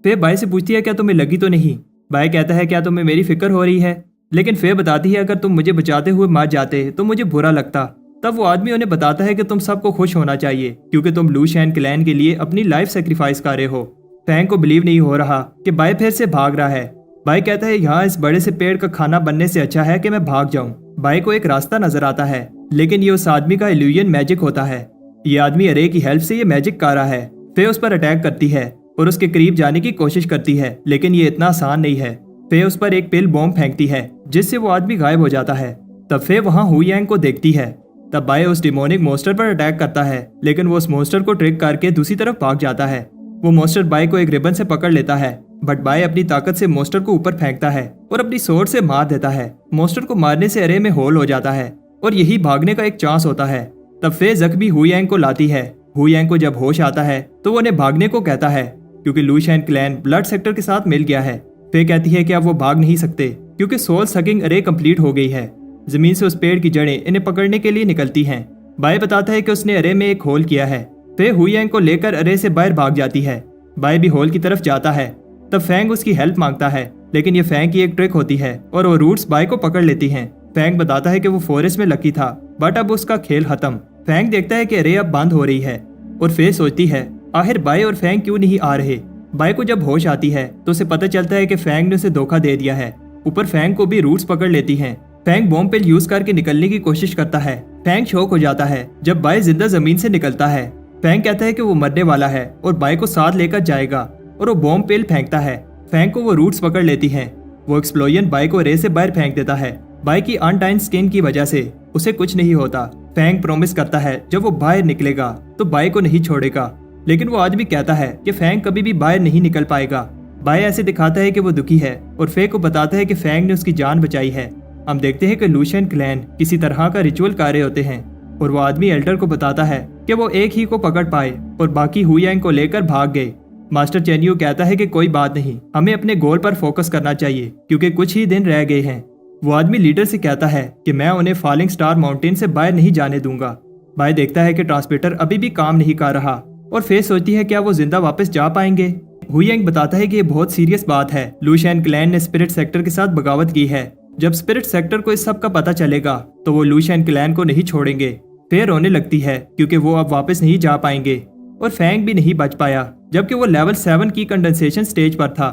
फे बाय से पूछती है क्या तुम्हें लगी तो नहीं। बाय कहता है क्या तुम्हें मेरी फिक्र हो रही है। लेकिन फे बताती है अगर तुम मुझे बचाते हुए मर जाते तो मुझे बुरा लगता। तब वो आदमी उन्हें बताता है कि तुम सबको खुश होना चाहिए क्योंकि तुम लू शैन क्लैन के लिए अपनी लाइफ सेक्रीफाइस कर रहे हो। फैंग को बिलीव नहीं हो रहा कि बाय फिर से भाग रहा है। बाय कहता है यहाँ इस बड़े से पेड़ का खाना बनने से अच्छा है कि मैं भाग जाऊं। बाय को एक रास्ता नजर आता है, लेकिन ये उस आदमी का इल्यूजन मैजिक होता है। ये आदमी अरे की हेल्प से ये मैजिक कर रहा है। फे उस पर अटैक करती है और उसके करीब जाने की कोशिश करती है, लेकिन ये इतना आसान नहीं है। फे उस पर एक पिल बॉम्ब फेंकती है जिससे वो आदमी गायब हो जाता है। तब फे वहाँ हुयांग को देखती है। तब बाय उस डिमोनिक मोस्टर पर अटैक करता है, लेकिन वो उस मोस्टर को ट्रिक करके दूसरी तरफ भाग जाता है। वो मोस्टर बाय को एक रिबन से पकड़ लेता है, बट बाय अपनी ताकत से मोस्टर को ऊपर फेंकता है और अपनी सोर्ड से मार देता है। मोस्टर को मारने से अरे में होल हो जाता है और यही भागने का एक चांस होता है। तब फे जख्मी हुयांग को लाती है। हुयांग को जब होश आता है तो वो उन्हें भागने को कहता है क्योंकि लू शैन क्लैन ब्लड सेक्टर के साथ मिल गया है। फे कहती है कि अब वो भाग नहीं सकते क्योंकि सोल सकिंग अरे कंप्लीट हो गई है। जमीन से उस पेड़ की जड़ें इन्हें पकड़ने के लिए निकलती हैं। बाय बताता है कि उसने अरे में एक होल किया है। फे हुयांग को लेकर अरे से बाहर भाग जाती है। बाय भी होल की तरफ जाता है। तब फैंग उसकी हेल्प मांगता है, लेकिन ये फैंग की एक ट्रिक होती है और वो रूट्स बाय को पकड़ लेती हैं। फैंग बताता है कि वो फॉरेस्ट में लकी था, बट अब उसका खेल खत्म। फैंग देखता है कि अरे अब बंद हो रही है और फे सोचती है आखिर बाय और फैंग क्यों नहीं आ रहे। बाय को जब होश आती है तो उसे पता चलता है कि फैंग ने उसे धोखा दे दिया है। ऊपर फैंग को भी रूट्स पकड़ लेती हैं। फैंग बॉम्ब पिल यूज करके निकलने की कोशिश करता है। फैंग शॉक हो जाता है जब बाय जिंदा जमीन से निकलता है। फैंग कहता है कि वो मरने वाला है और बाय को साथ लेकर जाएगा और वो बॉम्ब पिल फेंकता है। फैंग को वो रूट्स पकड़ लेती हैं। वो एक्सप्लोजन बाय को रे से बाहर फेंक देता है। बाय की अनटाइन स्किन की वजह से उसे कुछ नहीं होता। फैंग प्रॉमिस करता है जब वो बाहर निकलेगा तो बाय को नहीं छोड़ेगा, लेकिन वो आदमी कहता है कि फैंग कभी भी बाहर नहीं निकल पाएगा। बाय ऐसे दिखाता है कि वो दुखी है और फे को बताता है कि फैंग ने उसकी जान बचाई है। हम देखते हैं कि लू शैन क्लैन किसी तरह का रिचुअल कर रहे होते हैं और वो आदमी एल्डर को बताता है कि वो एक ही को पकड़ पाए और बाकी हुयांग को लेकर भाग गए। मास्टर चेन्यू कहता है कि कोई बात नहीं, हमें अपने गोल पर फोकस करना चाहिए क्योंकि कुछ ही दिन रह गए हैं। वो आदमी लीडर से कहता है कि मैं उन्हें फॉलिंग स्टार माउंटेन से बाहर नहीं जाने दूंगा। बाय देखता है कि ट्रांसमीटर अभी भी काम नहीं कर रहा और फे सोचती है क्या वो जिंदा वापस जा पाएंगे। हुयांग बताता है कि ये बहुत सीरियस बात है। लू शैन क्लैन ने स्पिरिट सेक्टर के साथ बगावत की है। जब स्पिरिट सेक्टर को इस सब का पता चलेगा तो वो लू शैन क्लैन को नहीं छोड़ेंगे। फे रोने लगती है क्योंकि वो अब वापस नहीं जा पाएंगे और फैंग भी नहीं बच पाया जबकि वो लेवल 7 की कंडेंसेशन स्टेज पर था।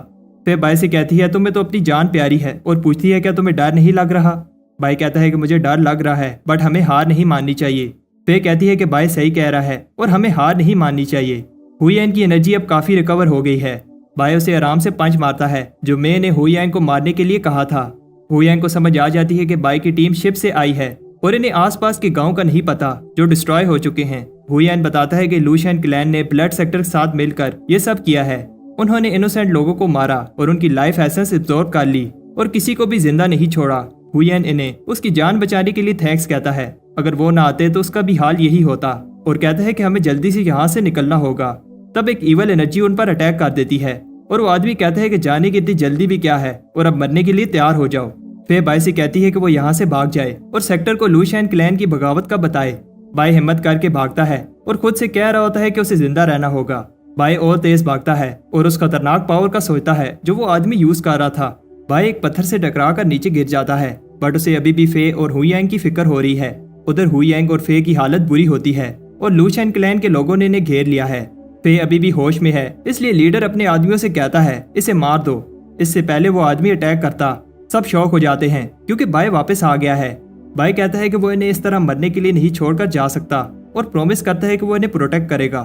फे बाय से कहती है तुम्हें तो अपनी जान प्यारी है और पूछती है क्या तुम्हें डर नहीं लग रहा। बाय कहता है कि मुझे डर लग रहा है बट हमें हार नहीं माननी चाहिए। फे कहती है कि बाय सही कह रहा है और हमें हार नहीं माननी चाहिए। हुयांग की एनर्जी अब काफी रिकवर हो गई है। बाय उसे आराम से पंच मारता है जो मे ने हुयांग को मारने के लिए कहा था। हुयांग को समझ आ जाती है कि बाय की टीम शिप से आई है और इन्हें आसपास के गांव का नहीं पता जो डिस्ट्रॉय हो चुके हैं। हुयांग बताता है कि लू शैन क्लैन ने ब्लड सेक्टर के साथ मिलकर ये सब किया है। उन्होंने इनोसेंट लोगों को मारा और उनकी लाइफ एसेंस एब्जॉर्ब कर ली और किसी को भी जिंदा नहीं छोड़ा। हुयांग इन्हें उसकी जान बचाने के लिए थैंक्स कहता है। अगर वो ना आते तो उसका भी हाल यही होता और कहता है कि हमें जल्दी से यहाँ से निकलना होगा। तब एक इवल एनर्जी उन पर अटैक कर देती है और वो आदमी कहता है कि जाने की इतनी जल्दी भी क्या है और अब मरने के लिए तैयार हो जाओ। फे बाय से कहती है कि वो यहाँ से भाग जाए और सेक्टर को लू शैन क्लैन की बगावत का बताए। बाय हिम्मत करके भागता है और खुद से कह रहा होता है कि उसे जिंदा रहना होगा। बाय और तेज भागता है और उस खतरनाक पावर का सोचता है जो वो आदमी यूज कर रहा था। बाय एक पत्थर से टकरा कर नीचे गिर जाता है बट उसे अभी भी फे और हुयांग की फिक्र हो रही है। उधर हुयांग और फे की हालत बुरी होती है और लू शैन क्लैन के लोगों ने इन्हें घेर लिया है। फे अभी भी होश में है, इसलिए लीडर अपने आदमियों से कहता है इसे मार दो। इससे पहले वो आदमी अटैक करता। सब शौक हो जाते हैं क्योंकि बाय वापस आ गया है। बाय कहता है कि वो इन्हें इस तरह मरने के लिए नहीं छोड़कर जा सकता और प्रॉमिस करता है कि वो इन्हें प्रोटेक्ट करेगा।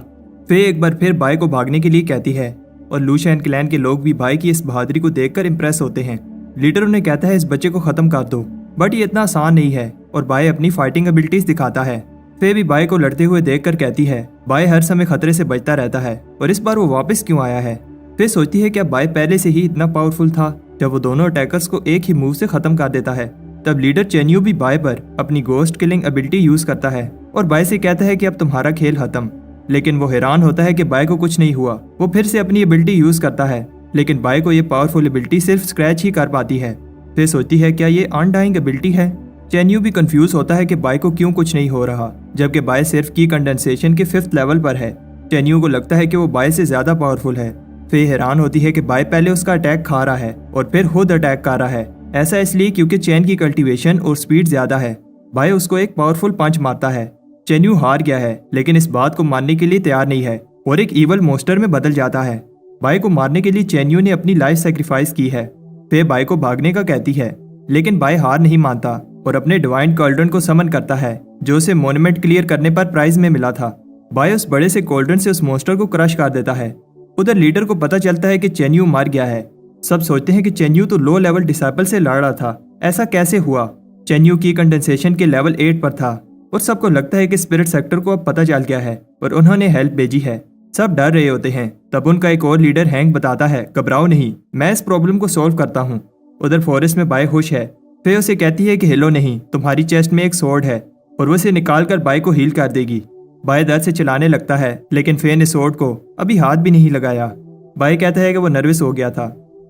फे एक बार फिर बाय को भागने के लिए कहती है और लू शैन क्लैन के लोग भी बाय की इस बहादुरी को देखकर इंप्रेस होते हैं। लीडर उन्हें कहता है इस बच्चे को खत्म कर दो, बट ये इतना आसान नहीं है और बाय अपनी फाइटिंग एबिलिटीज दिखाता है। फे भी बाय को लड़ते हुए देखकर कहती है बाय हर समय खतरे से बचता रहता है और इस बार वो वापस क्यों आया है। फे सोचती है क्या बाय पहले से ही इतना पावरफुल था जब वो दोनों अटैकर्स को एक ही मूव से खत्म कर देता है। तब लीडर चेन्यू भी बाय पर अपनी गोस्ट किलिंग एबिलिटी यूज करता है और बाय से कहता है कि अब तुम्हारा खेल खत्म। लेकिन वो हैरान होता है कि बाय को कुछ नहीं हुआ। वो फिर से अपनी एबिलिटी यूज करता है, लेकिन बाय को ये पावरफुल एबिलिटी सिर्फ स्क्रैच ही कर पाती है। फिर सोचती है क्या ये अनडाइंग एबिलिटी है। चेन्यू भी कंफ्यूज होता है कि बाय को क्यों कुछ नहीं हो रहा जबकि बाय सिर्फ की कंडेंसेशन के 5th लेवल पर है। चेन्यू को लगता है कि वो बाय से ज्यादा पावरफुल है। फे हैरान होती है कि बाय पहले उसका अटैक खा रहा है और फिर खुद अटैक कर रहा है। ऐसा इसलिए क्योंकि चेन की कल्टीवेशन और स्पीड ज्यादा है। बाय उसको एक पावरफुल पंच मारता है। चेन्यू हार गया है, लेकिन इस बात को मानने के लिए तैयार नहीं है और एक ईवल मोस्टर में बदल जाता है। बाय को मारने के लिए चेन्यू ने अपनी लाइफ सेक्रीफाइस की है। फे बाय को भागने का कहती है, लेकिन बाय हार नहीं मानता और अपने डिवाइन कॉल्ड्रन को समन करता है, जो उसे मोन्यूमेंट क्लियर करने पर प्राइज में मिला था। बाय उस बड़े से कॉल्ड्रन से उस मोस्टर को क्रश कर देता है। उधर लीडर को पता चलता है कि चेन्यू मार गया है। सब सोचते हैं कि चेन्यू तो लो लेवल डिसाइपल से लड़ रहा था, ऐसा कैसे हुआ। चेन्यू की कंडेंसेशन के लेवल 8 पर था और सबको लगता है कि स्पिरिट सेक्टर को अब पता चल गया है और उन्होंने हेल्प भेजी है। सब डर रहे होते हैं। तब उनका एक और लीडर हैंक बताता है, घबराओ नहीं, मैं इस प्रॉब्लम को सॉल्व करता हूँ। उधर फॉरेस्ट में बाय खुश है। फे उसे कहती है कि हिलो नहीं, तुम्हारी चेस्ट में एक स्वॉर्ड है और वो उसे निकाल कर बाय को हील कर देगी। बाय दर्द से चिल्लाने लगता है, लेकिन फे ने स्वॉर्ड को अभी हाथ भी नहीं लगाया। बाय कहता है कि वो नर्वस हो गया था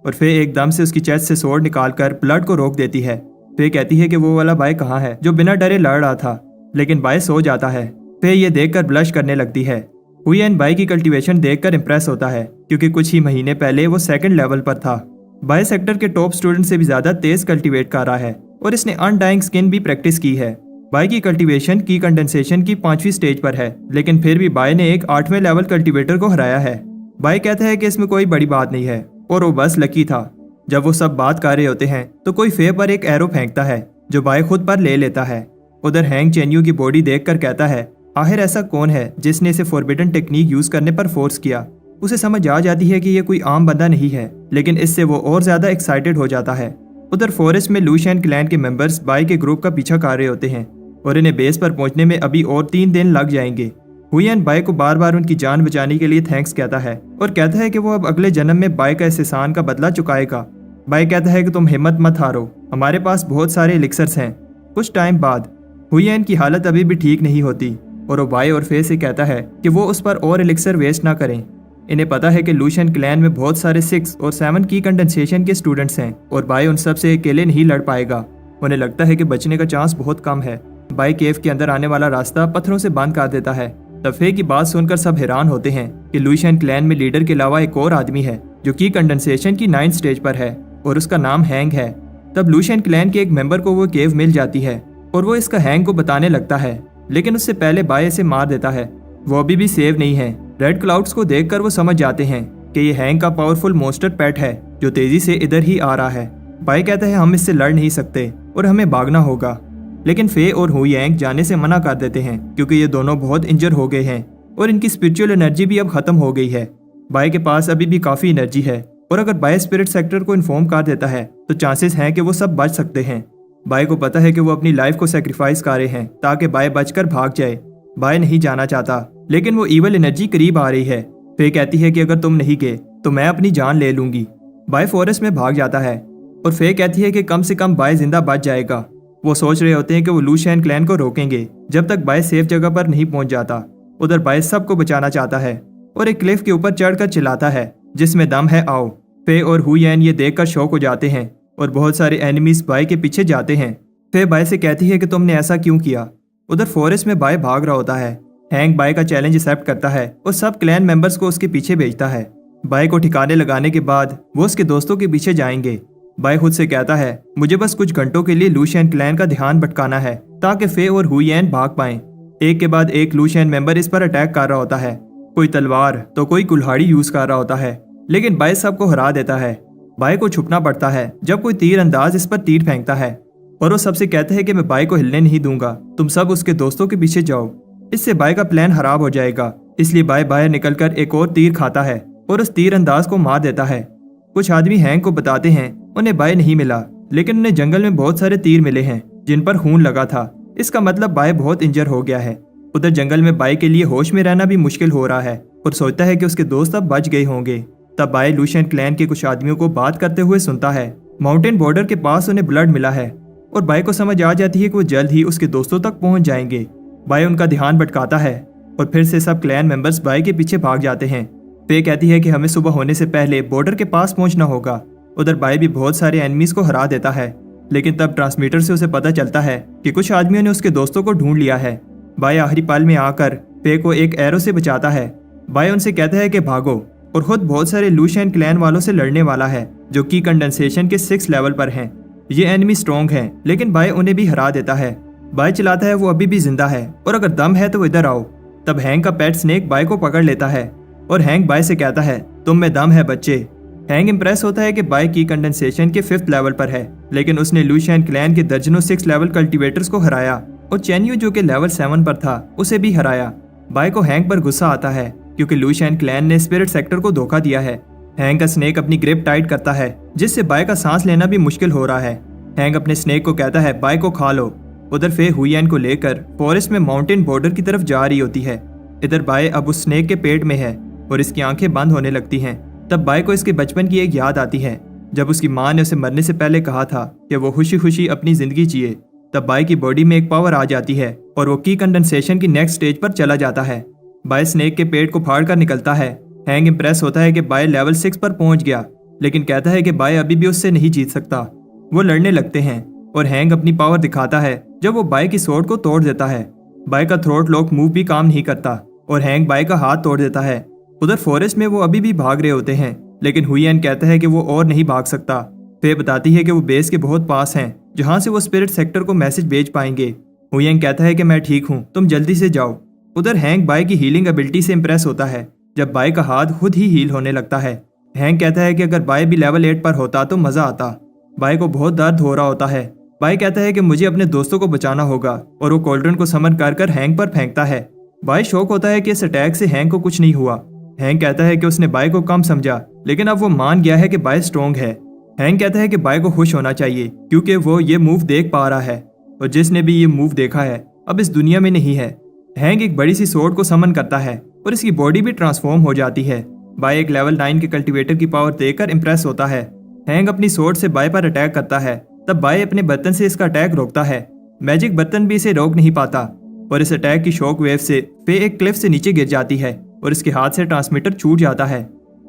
और फे एकदम से उसकी चेस्ट से स्वॉर्ड निकालकर ब्लड को रोक देती है। फे कहती है कि वो वाला बाय कहाँ है जो बिना डरे लड़ रहा था, लेकिन बाय सो जाता है। फे ये देखकर ब्लश करने लगती है। हुयेन बाय की कल्टीवेशन देखकर इंप्रेस होता है, क्योंकि कुछ ही महीने पहले वो 2nd लेवल पर था। बाय सेक्टर के टॉप स्टूडेंट से भी ज्यादा तेज कल्टीवेट कर रहा है और इसने अनडाइंग स्किन भी प्रैक्टिस की है। बाय की कल्टीवेशन की कंडेंसेशन की 5वीं स्टेज पर है, लेकिन फिर भी बाय ने एक 8वें लेवल कल्टीवेटर को हराया है। बाय कहता है कि इसमें कोई बड़ी बात नहीं है और वो बस लकी था। जब वो सब बात कर रहे होते हैं तो कोई फे पर एक एरो फेंकता है जो बाय खुद पर ले लेता है। उधर हैंग चेन्यू की बॉडी देखकर कहता है, आखिर ऐसा कौन है जिसने इसे फॉरबिडन टेक्निक यूज करने पर फोर्स किया। उसे समझ आ जाती है कि ये कोई आम बंदा नहीं है, लेकिन इससे वो और ज्यादा एक्साइटेड हो जाता है। उधर फॉरेस्ट में लूशियन क्लैन के मेंबर्स बाय के ग्रुप का पीछा कर रहे होते हैं और इन्हें बेस पर पहुंचने में अभी और 3 दिन लग जाएंगे। हुयेन बाय को बार बार उनकी जान बचाने के लिए थैंक्स कहता है और कहता है कि वो अब अगले जन्म में बाय का इस एहसान का बदला चुकाएगा। बाय कहता है कि तुम हिम्मत मत हारो, हमारे पास बहुत सारे एलिक्सर्स हैं। कुछ टाइम बाद हुयेन की हालत अभी भी ठीक नहीं होती और वो बाय और फे से कहता है कि वो उस पर और एलिक्सर वेस्ट ना करें। इन्हें पता है कि लूशियन क्लैन में बहुत सारे 6 और 7 की कंडेंसेशन के स्टूडेंट्स हैं और बाय उन सब से अकेले नहीं लड़ पाएगा। उन्हें लगता है कि बचने का चांस बहुत कम है। बाय केव के अंदर आने वाला रास्ता पत्थरों से बंद कर देता है। तब फे की बात सुनकर सब हैरान होते हैं कि लूशियन क्लैन में लीडर के अलावा एक और आदमी है जो कि कंडेंसेशन की 9th स्टेज पर है और उसका नाम हैंग है। तब लूशियन क्लैन के एक मेंबर को वो केव मिल जाती है और वो इसका हैंग को बताने लगता है, लेकिन उससे पहले बाय इसे मार देता है। वो अभी भी सेव नहीं है। रेड क्लाउड्स को देखकर वो समझ जाते हैं कि ये हैंग का पावरफुल मोस्टर पेट है जो तेजी से इधर ही आ रहा है। बाय कहता है हम इससे लड़ नहीं सकते और हमें भागना होगा, लेकिन फे और हुयेंग जाने से मना कर देते हैं क्योंकि ये दोनों बहुत इंजर हो गए हैं और इनकी स्पिरिचुअल एनर्जी भी अब खत्म हो गई है। बाय के पास अभी भी काफी एनर्जी है और अगर बाय स्पिरिट सेक्टर को इन्फॉर्म कर देता है तो चांसेस हैं कि वो सब बच सकते हैं। बाय को पता है कि वो अपनी लाइफ को सेक्रीफाइस कर रहे हैं ताकि बाय बचकर भाग जाए। बाय नहीं जाना चाहता, लेकिन वो ईवल एनर्जी करीब आ रही है। फे कहती है कि अगर तुम नहीं गए तो मैं अपनी जान ले लूंगी। बाय फॉरेस्ट में भाग जाता है और फे कहती है कि कम से कम बाय जिंदा बच जाएगा। वो सोच रहे होते हैं कि वो लूशियन क्लैन को रोकेंगे जब तक बाय सेफ जगह पर नहीं पहुंच जाता। उधर बाय सबको बचाना चाहता है और एक क्लिफ के ऊपर चढ़कर चिल्लाता है, जिसमें दम है आओ। फे और हुयेन ये देखकर शॉक हो जाते हैं और बहुत सारे एनिमीज बाय के पीछे जाते हैं। फे बाय से कहती है कि तुमने ऐसा क्यों किया। उधर फॉरेस्ट में बाय भाग रहा होता है। हैंग बाय का चैलेंज एक्सेप्ट करता है और सब क्लैन मेंबर्स को उसके पीछे भेजता है। बाय को ठिकाने लगाने के बाद वो उसके दोस्तों के पीछे जाएंगे। बाय खुद से कहता है, मुझे बस कुछ घंटों के लिए लूशियन क्लैन का ध्यान भटकाना है ताकि फे और हुयेन भाग पाएं। एक के बाद एक लूशियन मेंबर इस पर अटैक कर रहा होता है। कोई तलवार तो कोई कुल्हाड़ी यूज कर रहा होता है, लेकिन बाय सबको हरा देता है। बाय को छुपना पड़ता है जब कोई तीर अंदाज इस पर तीर फेंकता है और वो सबसे कहता है कि मैं बाय को हिलने नहीं दूंगा, तुम सब उसके दोस्तों के पीछे जाओ। इससे बाय का प्लान खराब हो जाएगा, इसलिए बाय बाहर निकलकर एक और तीर खाता है और उस तीर अंदाज को मार देता है। कुछ आदमी हैंग को बताते हैं उन्हें बाय नहीं मिला, लेकिन उन्हें जंगल में बहुत सारे तीर मिले हैं जिन पर खून लगा था। इसका मतलब बाय बहुत इंजर हो गया है। उधर जंगल में बाय के लिए होश में रहना भी मुश्किल हो रहा है और सोचता है कि उसके दोस्त अब बच गए होंगे। तब बाय लूशियन क्लैन के कुछ आदमियों को बात करते हुए सुनता है। माउंटेन बॉर्डर के पास उन्हें ब्लड मिला है और बाय को समझ आ जाती है कि वो जल्द ही उसके दोस्तों तक पहुंच जाएंगे। बाय उनका ध्यान भटकाता है और फिर से सब क्लैन मेंबर्स बाय के पीछे भाग जाते हैं। पे कहती है कि हमें सुबह होने से पहले बॉर्डर के पास पहुंचना होगा। उधर बाय भी बहुत सारे एनिमीज को हरा देता है, लेकिन तब ट्रांसमीटर से उसे पता चलता है कि कुछ आदमियों ने उसके दोस्तों को ढूंढ लिया है। बाय आखिरी पल में आकर पे को एक एरो से बचाता है। बाय उनसे कहता है कि भागो और खुद बहुत सारे लूशियन क्लैन वालों से लड़ने वाला है जो कि कंडेंसेशन के 6 लेवल पर हैं। ये एनिमी स्ट्रॉन्ग हैं, लेकिन बाय उन्हें भी हरा देता है। बाय चिल्लाता है वो अभी भी जिंदा है और अगर दम है तो इधर आओ। तब हैंक का पेट स्नेक बाय को पकड़ लेता है और हैंक बाय से कहता है तुम में दम है बच्चे। हैंक इंप्रेस होता है कि बाय की कंडेंसेशन के 5th लेवल पर है, लेकिन उसने लूशियन क्लैन के दर्जनों 6 लेवल कल्टीवेटर्स को हराया और चेन्यू जो कि लेवल 7 पर था उसे भी हराया। बाय को हैंक पर गुस्सा आता है क्योंकि लूशियन क्लैन ने स्पिरिट सेक्टर को धोखा दिया है। हैंक का स्नेक अपनी ग्रिप टाइट करता है जिससे बाय का सांस लेना भी मुश्किल हो रहा है। हैंक अपने स्नेक को कहता है बाय को खा लो। उधर फे हुईएन को लेकर फॉरेस्ट में माउंटेन बॉर्डर की तरफ जा रही होती है। इधर बाय अब उस स्नेक के पेट में है और इसकी आंखें बंद होने लगती हैं। तब बाय को इसके बचपन की एक याद आती है जब उसकी माँ ने उसे मरने से पहले कहा था कि वो खुशी खुशी अपनी जिंदगी जिए। तब बाय की बॉडी में एक पावर आ जाती है और वो की कंडेंसेशन की नेक्स्ट स्टेज पर चला जाता है। बाय स्नेक के पेट को फाड़ कर निकलता है। हैंक इंप्रेस होता है कि बाय लेवल 6 पर पहुंच गया, लेकिन कहता है कि बाय अभी भी उससे नहीं जीत सकता। वो लड़ने लगते हैं और हैंक अपनी पावर दिखाता है जब वो बाय की स्वॉर्ड को तोड़ देता है। बाय का थ्रोट लॉक मूव भी काम नहीं करता और हैंक बाय का हाथ तोड़ देता है। उधर फॉरेस्ट में वो अभी भी भाग रहे होते हैं, लेकिन हुईएन कहता है कि वो और नहीं भाग सकता। फे बताती है कि वो बेस के बहुत पास हैं जहां से वो स्पिरिट सेक्टर को मैसेज भेज पाएंगे। हुईएन कहता है कि मैं ठीक हूं, तुम जल्दी से जाओ। उधर हैंक बाय की हीलिंग एबिलिटी से इंप्रेस होता है जब बाय का हाथ खुद ही हील होने लगता है। हैंक कहता है कि अगर बाय भी लेवल 8 पर होता तो मजा आता। बाय को बहुत दर्द हो रहा होता है। बाय कहता है कि मुझे अपने दोस्तों को बचाना होगा और वो कोल्ड्रन को समन कर हैंक पर फेंकता है। बाय शौक होता है कि इस अटैक से हैंक को कुछ नहीं हुआ। हैंक कहता है कि उसने बाय को कम समझा, लेकिन अब वो मान गया है कि बाय स्ट्रॉन्ग है। हैंक कहता है कि बाय को खुश होना चाहिए क्योंकि वो ये मूव देख पा रहा है और जिसने भी ये मूव देखा है अब इस दुनिया में नहीं है। हैंक एक बड़ी सी स्वॉर्ड को समन करता है और इसकी बॉडी भी ट्रांसफॉर्म हो जाती है। बाय एक लेवल 9 के कल्टीवेटर की पावर देखकर इंप्रेस होता है। हैंक अपनी स्वॉर्ड से बाय पर अटैक करता है। तब बाय अपने बर्तन से इसका अटैक रोकता है। मैजिक बर्तन भी इसे रोक नहीं पाता और इस अटैक की शॉक वेव से फे एक क्लिफ से नीचे गिर जाती है और इसके हाथ से ट्रांसमीटर छूट जाता है।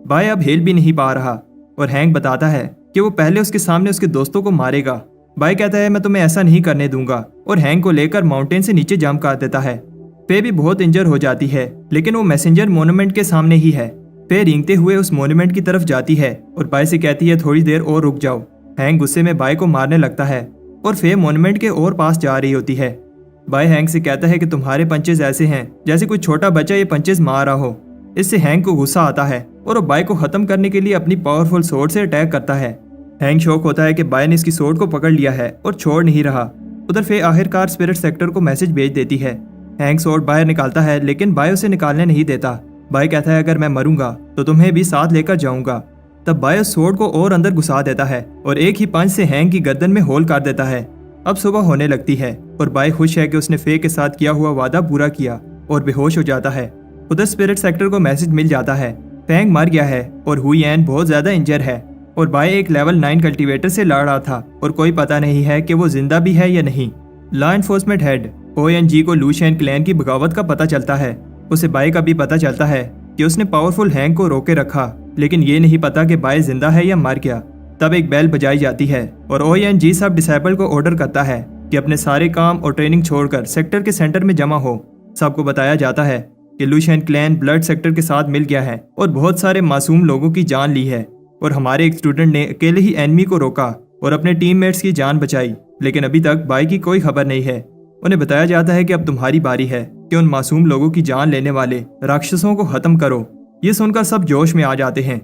बाय अब हिल भी नहीं पा रहा और हैंक बताता है कि वो पहले उसके सामने उसके दोस्तों को मारेगा। बाय कहता है मैं तुम्हें ऐसा नहीं करने दूंगा और हैंक को लेकर माउंटेन से नीचे जंप कर देता है। फे भी बहुत इंजर हो जाती है, लेकिन वो मैसेंजर मोन्यूमेंट के सामने ही है। फे रेंगते हुए उस मोन्यूमेंट की तरफ जाती है और बाय से कहती है थोड़ी देर और रुक जाओ। हैंक गुस्से में बाय को मारने लगता है और फे मोन्यूमेंट के और पास जा रही होती है। बाय हैंक से कहता है कि तुम्हारे पंचेस ऐसे हैं जैसे कोई छोटा बच्चा ये पंचेस मार रहा हो। इससे हैंक को गुस्सा आता है और वो बाय को खत्म करने के लिए अपनी पावरफुल स्वॉर्ड से अटैक करता है। हैंक शॉक होता है कि बाय ने इसकी स्वॉर्ड को पकड़ लिया है और छोड़ नहीं रहा। उधर फे आखिरकार स्पिरिट सेक्टर को मैसेज भेज देती है। हैंक स्वॉर्ड बाहर निकालता है, लेकिन बाय उसे निकालने नहीं देता। बाय कहता है अगर मैं मरूंगा तो तुम्हें भी साथ लेकर जाऊंगा। तब बाय उस स्वॉर्ड को और अंदर घुसा देता है और एक ही पंच से हैंक की गर्दन में होल कर देता है। अब सुबह होने लगती है और बाय खुश है कि उसने फे के साथ किया हुआ वादा पूरा किया और बेहोश हो जाता है। उधर स्पिरिट सेक्टर को मैसेज मिल जाता है फैंग मर गया है और हुईएन बहुत ज्यादा इंजर है और बाय एक लेवल 9 कल्टीवेटर से लड़ रहा था और कोई पता नहीं है कि वो जिंदा भी है या नहीं। लॉ एनफोर्समेंट हेड ओएनजी को लूशियन क्लैन की बगावत का पता चलता है। उसे बाय का भी पता चलता है कि उसने पावरफुल हैंक को रोके रखा, लेकिन ये नहीं पता कि बाय जिंदा है या मर गया। तब एक बेल बजाई जाती है और ओएनजी सब डिसाइपल को ऑर्डर करता है कि अपने सारे काम और ट्रेनिंग छोड़कर सेक्टर के सेंटर में जमा हो। सबको बताया जाता है कि लूशियन क्लैन ब्लड सेक्टर के साथ मिल गया है और बहुत सारे मासूम लोगों की जान ली है और हमारे एक स्टूडेंट ने अकेले ही एनिमी को रोका और अपने टीममेट्स की जान बचाई, लेकिन अभी तक बाय की कोई खबर नहीं है। उन्हें बताया जाता है कि अब तुम्हारी बारी है कि उन मासूम लोगों की जान लेने वाले राक्षसों को खत्म करो। ये सुनकर सब जोश में आ जाते हैं।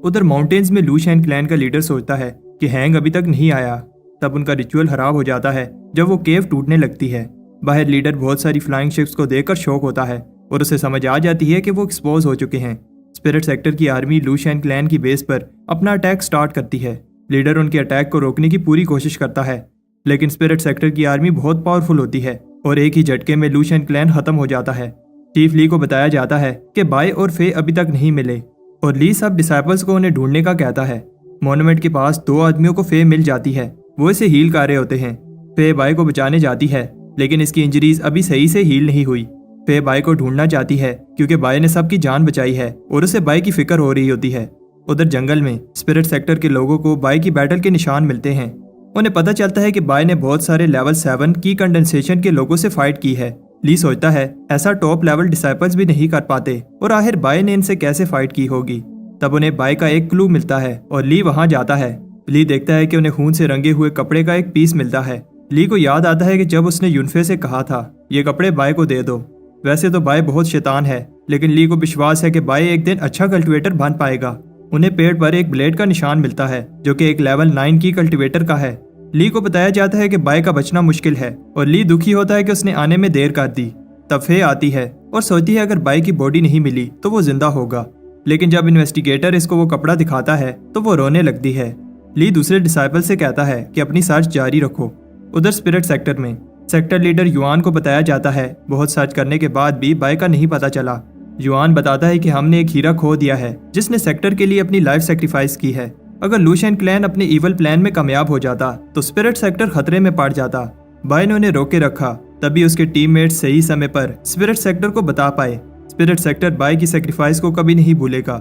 उधर माउंटेन्स में लूशियन क्लैन का लीडर सोचता है कि हैंग अभी तक नहीं आया। तब उनका रिचुअल खराब हो जाता है जब वो केव टूटने लगती है। बाहर लीडर बहुत सारी फ्लाइंग शिप्स को देखकर शॉक होता है और उसे समझ आ जाती है कि वो एक्सपोज हो चुके हैं। स्पिरिट सेक्टर की आर्मी लूशियन क्लैन की बेस पर अपना अटैक स्टार्ट करती है। लीडर उनके अटैक को रोकने की पूरी कोशिश करता है, लेकिन स्पिरिट सेक्टर की आर्मी बहुत पावरफुल होती है और एक ही झटके में लूशियन क्लैन खत्म हो जाता है। चीफ ली को बताया जाता है कि बाय और फे अभी तक नहीं मिले और ली सब डिसाइपल्स को उन्हें ढूंढने का कहता है। मोन्यूमेंट के पास 2 आदमियों को फे मिल जाती है, वो इसे हील कर रहे होते हैं। फे बाय को बचाने जाती है, लेकिन इसकी इंजरीज अभी सही से हील नहीं हुई। फे बाय को ढूंढना चाहती है क्योंकि बाय ने सबकी जान बचाई है और उसे बाय की फिक्र हो रही होती है। उधर जंगल में स्पिरिट सेक्टर के लोगों को बाय की बैटल के निशान मिलते हैं। उन्हें पता चलता है कि बाय ने बहुत सारे लेवल 7 की कंडेंसेशन के लोगों से फाइट की है। ली सोचता है ऐसा टॉप लेवल डिसाइपल्स भी नहीं कर पाते और आखिर बाय ने इनसे कैसे फाइट की होगी। तब उन्हें बाय का एक क्लू मिलता है और ली वहां जाता है। ली देखता है कि उन्हें खून से रंगे हुए कपड़े का एक पीस मिलता है। ली को याद आता है कि जब उसने यूनफे से कहा था ये कपड़े बाय को दे दो। वैसे तो बाय बहुत शैतान है, लेकिन ली को विश्वास है कि बाय एक दिन अच्छा कल्टीवेटर बन पाएगा। उन्हें पेड़ पर एक ब्लेड का निशान मिलता है जो कि एक लेवल 9 की कल्टीवेटर का है। ली को बताया जाता है कि बाय का बचना मुश्किल है और ली दुखी होता है कि उसने आने में देर कर दी। तब फे आती है और सोचती है अगर बाय की बॉडी नहीं मिली तो वो जिंदा होगा, लेकिन जब इन्वेस्टिगेटर इसको वो कपड़ा दिखाता है तो वो रोने लगती है। ली दूसरे डिसाइपल से कहता है कि अपनी सर्च जारी रखो। उधर स्पिरिट सेक्टर में सेक्टर लीडर युआन को बताया जाता है बहुत सर्च करने के बाद भी बाय का नहीं पता चला। युआन बताता है कि हमने एक हीरा खो दिया है जिसने सेक्टर के लिए अपनी लाइफ सेक्रीफाइस की है। अगर लूशियन क्लैन अपने इवल प्लान में कामयाब हो जाता तो स्पिरिट सेक्टर खतरे में पड़ जाता। बाय ने उन्हें रोके रखा, तभी उसके टीममेट सही समय पर स्पिरिट सेक्टर को बता पाए। स्पिरिट सेक्टर बाय की सेक्रीफाइस को कभी नहीं भूलेगा।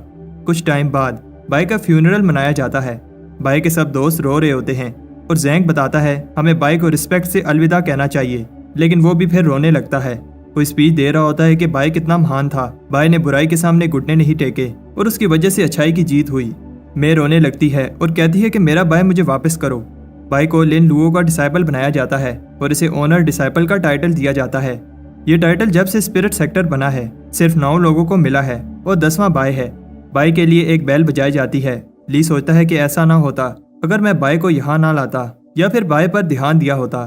कुछ टाइम बाद बाय का फ्यूनरल मनाया जाता है। बाय के सब दोस्त रो रहे होते हैं और जैंग बताता है हमें बाय को रिस्पेक्ट से अलविदा कहना चाहिए, लेकिन वो भी फिर रोने लगता है। वो स्पीच दे रहा होता है कि बाय कितना महान था। बाय ने बुराई के सामने घुटने नहीं टेके और उसकी वजह से अच्छाई की जीत हुई। मैं रोने लगती है और कहती है कि मेरा बाय मुझे वापस करो। बाय को लिन लुओ का डिसाइपल बनाया जाता है और इसे ओनर डिसाइपल का टाइटल दिया जाता है। ये टाइटल जब से स्पिरिट सेक्टर बना है सिर्फ 9 लोगों को मिला है और 10वां बाय है। बाय के लिए एक बेल बजाई जाती है। ली सोचता है कि ऐसा ना होता अगर मैं बाय को यहाँ ना लाता या फिर बाय पर ध्यान दिया होता।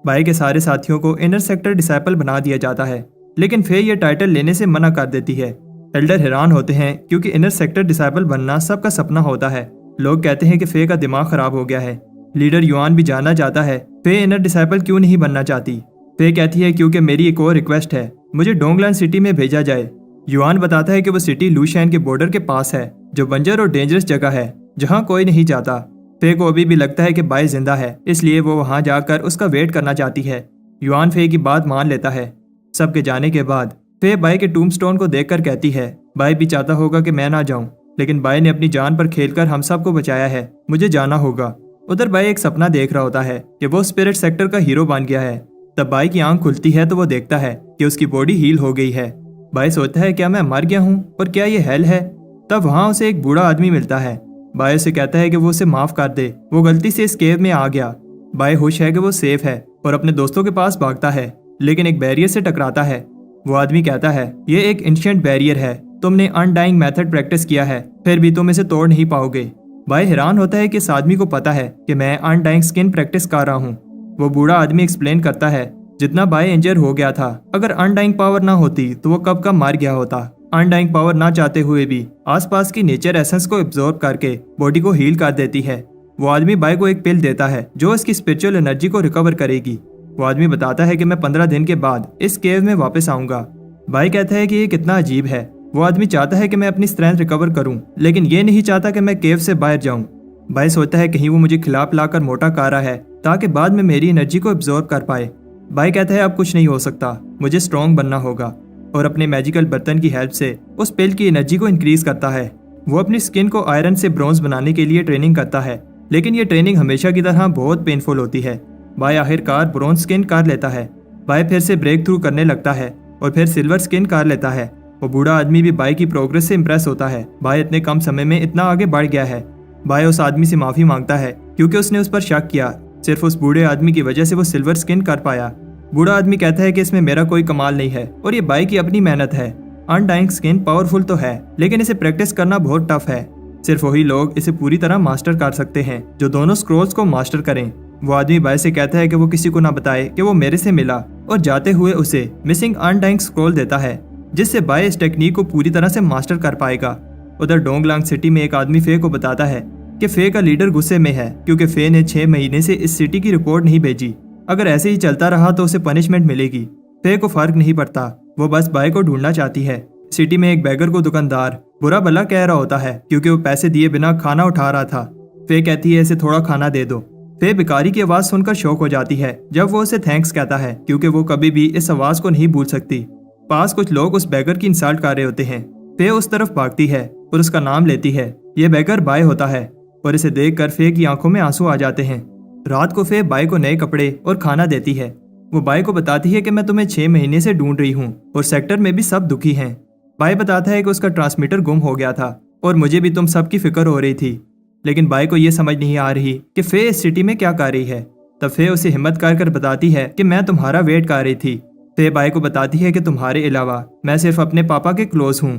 बाय के सारे साथियों को इनर सेक्टर डिसाइपल बना दिया जाता है, लेकिन फे ये टाइटल लेने से मना कर देती है। एल्डर हैरान होते हैं क्योंकि इनर सेक्टर डिसाइपल बनना सबका सपना होता है। लोग कहते हैं कि फे का दिमाग खराब हो गया है। लीडर युआन भी जानना चाहता है फे इनर डिसाइपल क्यों नहीं बनना चाहती। फे कहती है क्योंकि मेरी एक और रिक्वेस्ट है, मुझे डोंगलैंड सिटी में भेजा जाए। युआन बताता है कि वो सिटी लूशियन के बॉर्डर के पास है जो बंजर और डेंजरस जगह है जहाँ कोई नहीं जाता। फे को अभी भी लगता है कि बाय जिंदा है, इसलिए वो वहां जाकर उसका वेट करना चाहती है। युआन फे की बात मान लेता है। सबके जाने के बाद फे बाय के टूम्बस्टोन को देखकर कहती है बाय भी चाहता होगा कि मैं ना जाऊं, लेकिन बाय ने अपनी जान पर खेलकर हम सबको बचाया है, मुझे जाना होगा। उधर बाय एक सपना देख रहा होता है कि वो स्पिरिट सेक्टर का हीरो बन गया है। तब बाय की आंख खुलती है तो वो देखता है कि उसकी बॉडी हील हो गई है। बाय सोचता है क्या मैं मर गया हूँ और क्या ये हेल है। तब वहां उसे एक बूढ़ा आदमी मिलता है। बाय उसे कहता है कि वो उसे माफ कर दे, वो गलती से इस केव में आ गया। बाय खुश है कि वो सेफ है और अपने दोस्तों के पास भागता है, लेकिन एक बैरियर से टकराता है। वो आदमी कहता है ये एक एंशिएंट बैरियर है, तुमने अनडाइंग मेथड प्रैक्टिस किया है फिर भी तुम इसे तोड़ नहीं पाओगे। बाय हैरान होता है कि इस आदमी को पता है कि मैं अनडाइंग स्किन प्रैक्टिस कर रहा हूँ। वो बूढ़ा आदमी एक्सप्लेन करता है जितना बाय इंजर हो गया था, अगर अनडाइंग पावर ना होती तो वो कब का मार गया होता। अनडाइंग पावर ना चाहते हुए भी आसपास की नेचर एसेंस को एब्जॉर्ब करके बॉडी को हील कर देती है। वो आदमी बाय को एक पिल देता है जो उसकी स्पिरिचुअल एनर्जी को रिकवर करेगी। वो आदमी बताता है कि मैं 15 दिन के बाद इस केव में वापस आऊंगा। बाय कहता है कि ये कितना अजीब है। वो आदमी चाहता है कि मैं अपनी स्ट्रेंथ रिकवर करूं, लेकिन ये नहीं चाहता कि मैं केव से बाहर जाऊं। बाय सोचता है कहीं वो मुझे खिला पिलाकर मोटा कर रहा है ताकि बाद में मेरी एनर्जी को एब्जॉर्ब कर पाए। बाय कहता है अब कुछ नहीं हो सकता, मुझे स्ट्रॉन्ग बनना होगा और अपने मैजिकल बर्तन की हेल्प से उस पिल की एनर्जी को इंक्रीज करता है। वो अपनी स्किन को आयरन से ब्रॉन्ज बनाने के लिए ट्रेनिंग करता है, लेकिन ये ट्रेनिंग हमेशा की तरह बहुत पेनफुल होती है। बाय आखिरकार ब्रॉन्ज स्किन कर लेता है। बाय फिर से ब्रेक थ्रू करने लगता है और फिर सिल्वर स्किन कर लेता है। वो बूढ़ा आदमी भी बाय की प्रोग्रेस से इम्प्रेस होता है। बाय इतने कम समय में इतना आगे बढ़ गया है। बाय उस आदमी से माफी मांगता है क्योंकि उसने उस पर शक किया। सिर्फ उस बूढ़े आदमी की वजह से वो सिल्वर स्किन कर पाया। बूढ़ा आदमी कहता है कि इसमें मेरा कोई कमाल नहीं है और ये बाय की अपनी मेहनत है। अनडाइंग स्किन पावरफुल तो है, लेकिन इसे प्रैक्टिस करना बहुत टफ है। सिर्फ वही लोग इसे पूरी तरह मास्टर कर सकते हैं जो दोनों स्क्रोल्स को मास्टर करें। वो आदमी बाय से कहता है कि वो किसी को ना बताए कि वो मेरे से मिला और जाते हुए उसे मिसिंग अनडाइंग स्क्रोल देता है, जिससे बाय इस टेक्निक को पूरी तरह से मास्टर कर पाएगा। उधर डोंगलांग सिटी में एक आदमी फे को बताता है कि फे का लीडर गुस्से में है क्योंकि फे ने 6 महीने से इस सिटी की रिपोर्ट नहीं भेजी। अगर ऐसे ही चलता रहा तो उसे पनिशमेंट मिलेगी। फे को फर्क नहीं पड़ता, वो बस बाय को ढूंढना चाहती है। सिटी में एक बैगर को दुकानदार बुरा भला कह रहा होता है क्योंकि वो पैसे दिए बिना खाना उठा रहा था। फे कहती है इसे थोड़ा खाना दे दो। फे भिखारी की आवाज सुनकर शॉक हो जाती है जब वो उसे थैंक्स कहता है क्योंकि वो कभी भी इस आवाज को नहीं भूल सकती। पास कुछ लोग उस बैगर की इंसल्ट कर रहे होते हैं। फे उस तरफ भागती है और उसका नाम लेती है। ये बैगर बाय होता है और इसे देखकर फे की आंखों में आंसू आ जाते हैं। रात को फे बाय को नए कपड़े और खाना देती है। वो बाय को बताती है कि मैं तुम्हें 6 महीने से ढूंढ रही हूँ और सेक्टर में भी सब दुखी हैं। बाय बताता है कि उसका ट्रांसमीटर गुम हो गया था और मुझे भी तुम सबकी फिक्र हो रही थी। लेकिन बाई को ये समझ नहीं आ रही कि फे इस सिटी में क्या कर रही है। तब फे उसे हिम्मत कर बताती है कि मैं तुम्हारा वेट कर रही थी। फे बाई को बताती है कि तुम्हारे अलावा मैं सिर्फ अपने पापा के क्लोज हूँ।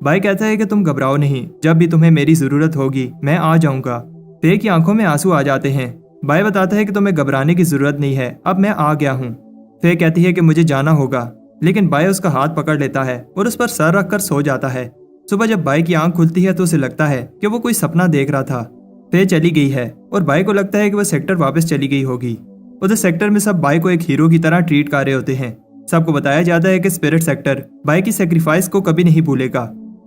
बाई कहता है कि तुम घबराओ नहीं, जब भी तुम्हें मेरी जरूरत होगी मैं आ जाऊंगा। फे की आंखों में आंसू आ जाते हैं। बाई बताता है कि तुम्हें घबराने की जरूरत नहीं है, अब मैं आ गया हूँ। फे कहती है कि मुझे जाना होगा, लेकिन बाई उसका हाथ पकड़ लेता है और उस पर सर रखकर सो जाता है। सुबह जब बाई की आंख खुलती है तो उसे लगता है कि वो कोई सपना देख रहा था। फे चली गई है और बाई को लगता है कि वह सेक्टर वापस चली गई होगी। उधर सेक्टर में सब बाई को एक हीरो की तरह ट्रीट कर रहे होते हैं। सबको बताया जाता है कि स्पिरिट सेक्टर बाई की सेक्रीफाइस को कभी नहीं भूलेगा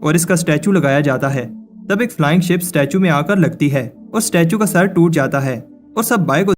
और इसका स्टैचू लगाया जाता है। तब एक फ्लाइंग शिप स्टैचू में आकर लगती है और स्टैचू का सर टूट जाता है और सब बाई को